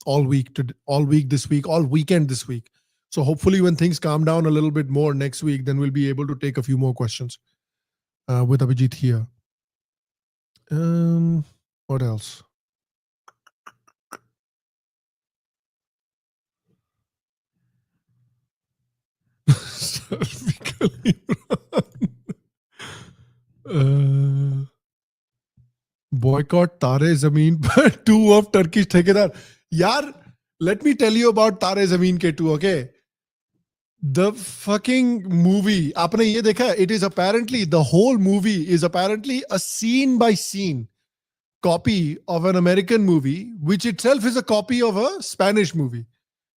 Speaker 1: all week this week, all weekend this week. So hopefully when things calm down a little bit more next week, then we'll be able to take a few more questions with Abhijit here. What else? Boycott Tare Zameen पर 2 of Turkish ठेकेदार. यार, let me tell you about Tare Zameen के 2, okay? The fucking movie, आपने ये देखा? It is apparently, the whole movie is apparently a scene by scene copy of an American movie, which itself is a copy of a Spanish movie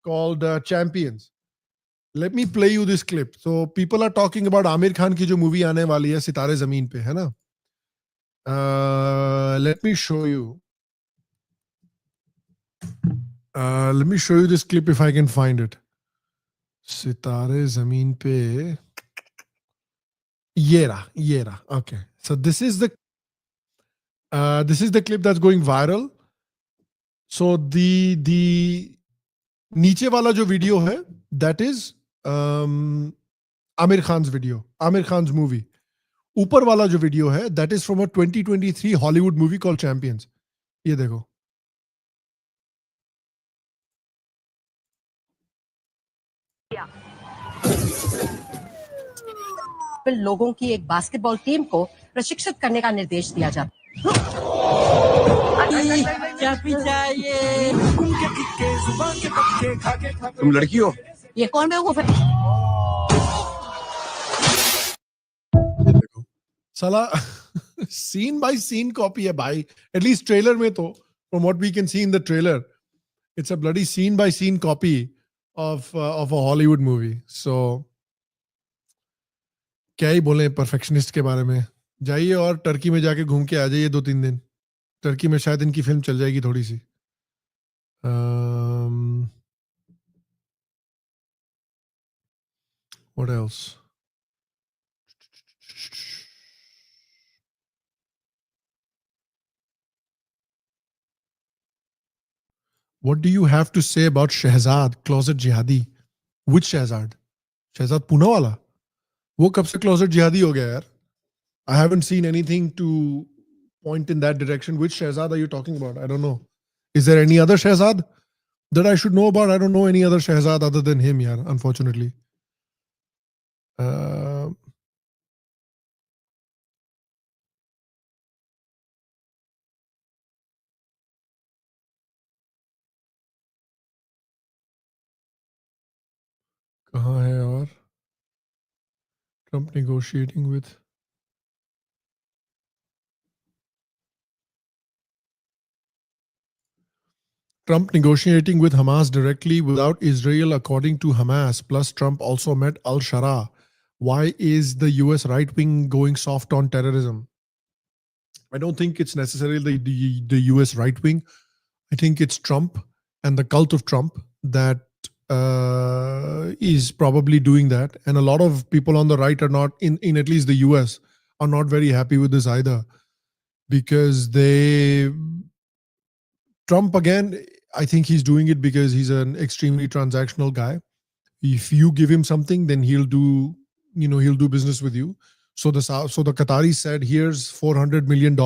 Speaker 1: called Champions. Let me play you this clip. So people are talking about Amir Khan की जो movie आने वाली है सितारे ज़मीन पे, है ना? Let me show you. Let me show you this clip if I can find it. सितारे ज़मीन पे ये रहा. Okay. So this is the clip that's going viral. So the नीचे वाला जो वीडियो है, that is Amir Khan's video, Amir Khan's movie. ऊपर वाला जो वीडियो है, that is from a 2023 Hollywood movie called Champions. ये देखो.
Speaker 15: लोगों की एक बास्केटबॉल टीम को प्रशिक्षित करने का निर्देश दिया जाता.
Speaker 10: तुम लड़की हो?
Speaker 15: ये कौन बेवकूफ है?
Speaker 1: साला scene by scene copy है भाई. At least trailer में तो, from what we can see in the trailer, it's a bloody scene by scene copy of a Hollywood movie. So क्या ही बोले परफेक्शनिस्ट के बारे में. जाइए और टर्की में जाके घूम के आ जाइए 2-3 दिन. टर्की में शायद इनकी फिल्म चल जाएगी थोड़ी सी. What else? What do you have to say about Shehzad, closet jihadi? Which Shehzad? Shehzad Pune wala? वो कब से closet jihadi हो गया यार? I haven't seen anything to point in that direction. Which Shehzad are you talking about? I don't know. Is there any other Shehzad that I should know about? I don't know any other Shehzad other than him, yaar, unfortunately. कहाँ है और? Trump negotiating with Hamas directly without Israel, according to Hamas. Plus, Trump also met al-Shara. Why is the US right wing going soft on terrorism? I don't think it's necessarily the US right wing. I think it's Trump and the cult of Trump that is probably doing that. And a lot of people on the right are not, in at least the US, are not very happy with this either. Because Trump, again, I think he's doing it because he's an extremely transactional guy. If you give him something, then he'll do business with you. So the Qataris said, here's $400 million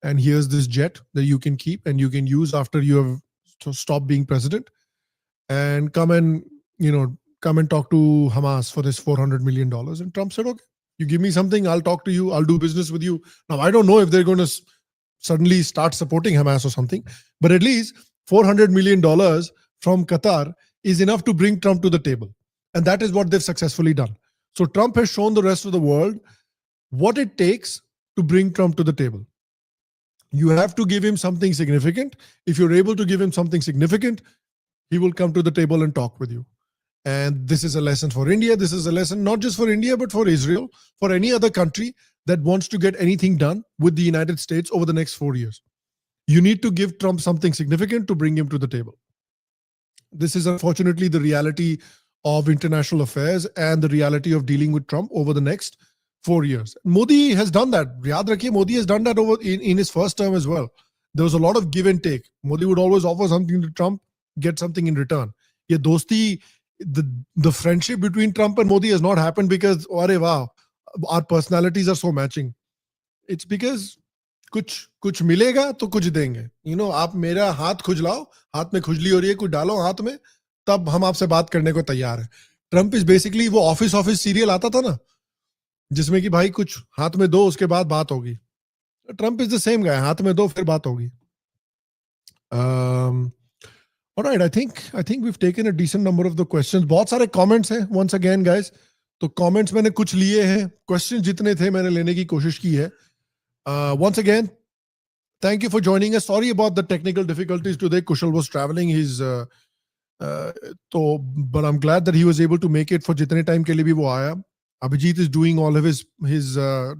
Speaker 1: and here's this jet that you can keep and you can use after you have stopped being president, and come and talk to Hamas for this $400 million. And Trump said, okay, you give me something, I'll talk to you, I'll do business with you. Now, I don't know if they're going to suddenly start supporting Hamas or something, but at least $400 million from Qatar is enough to bring Trump to the table. And that is what they've successfully done. So Trump has shown the rest of the world what it takes to bring Trump to the table. You have to give him something significant. If you're able to give him something significant, he will come to the table and talk with you. And this is a lesson for India. This is a lesson not just for India, but for Israel, for any other country that wants to get anything done with the United States over the next 4 years. You need to give Trump something significant to bring him to the table. This is unfortunately the reality of international affairs and the reality of dealing with Trump over the next 4 years. Modi has done that. Yaad rakhiye, Modi has done that in his first term as well. There was a lot of give and take. Modi would always offer something to Trump, get something in return. Ye dosti, the friendship between Trump and Modi has not happened because, arey wow, our personalities are so matching. It's because कुछ मिलेगा तो कुछ देंगे. You know, आप मेरा हाथ खुजलाओ, हाथ में खुजली हो रही है, कुछ डालो हाथ में, तब हम आपसे बात करने को तैयार है. ट्रम्प इज बेसिकली वो ऑफिस सीरियल आता था ना, जिसमें कि भाई कुछ हाथ में दो, उसके बाद बात होगी. Trump is the same guy, हाथ में दो फिर बात होगी. All right, I think we've taken a decent number of the questions. बहुत सारे comments हैं once again guys. तो comments मैंने कुछ लिए हैं, questions जितने थे मैंने लेने की कोशिश की है. Once again, thank you for joining us. Sorry about the technical difficulties today. Kushal was traveling. But I'm glad that he was able to make it for jitne time ke liye bhi wo aaya. Abhijit is doing all of his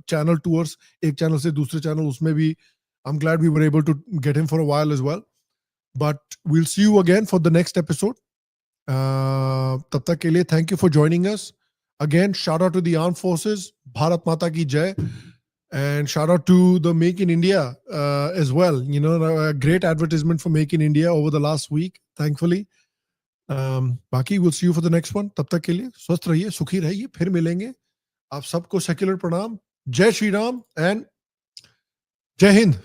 Speaker 1: channel tours. Ek channel se dusre channel usme bhi. I'm glad we were able to get him for a while as well. But we'll see you again for the next episode. Tab tak ke liye, thank you for joining us. Again, shout out to the armed forces. Bharat Mata ki jai. And shout out to the Make in India as well. You know, a great advertisement for Make in India over the last week, thankfully. Baki, we'll see you for the next one. Tab tak ke liye, swasth rahiye, sukhi rahiye, phir milenge. Aap sabko secular pranam. Jai Shri Ram and Jai Hind.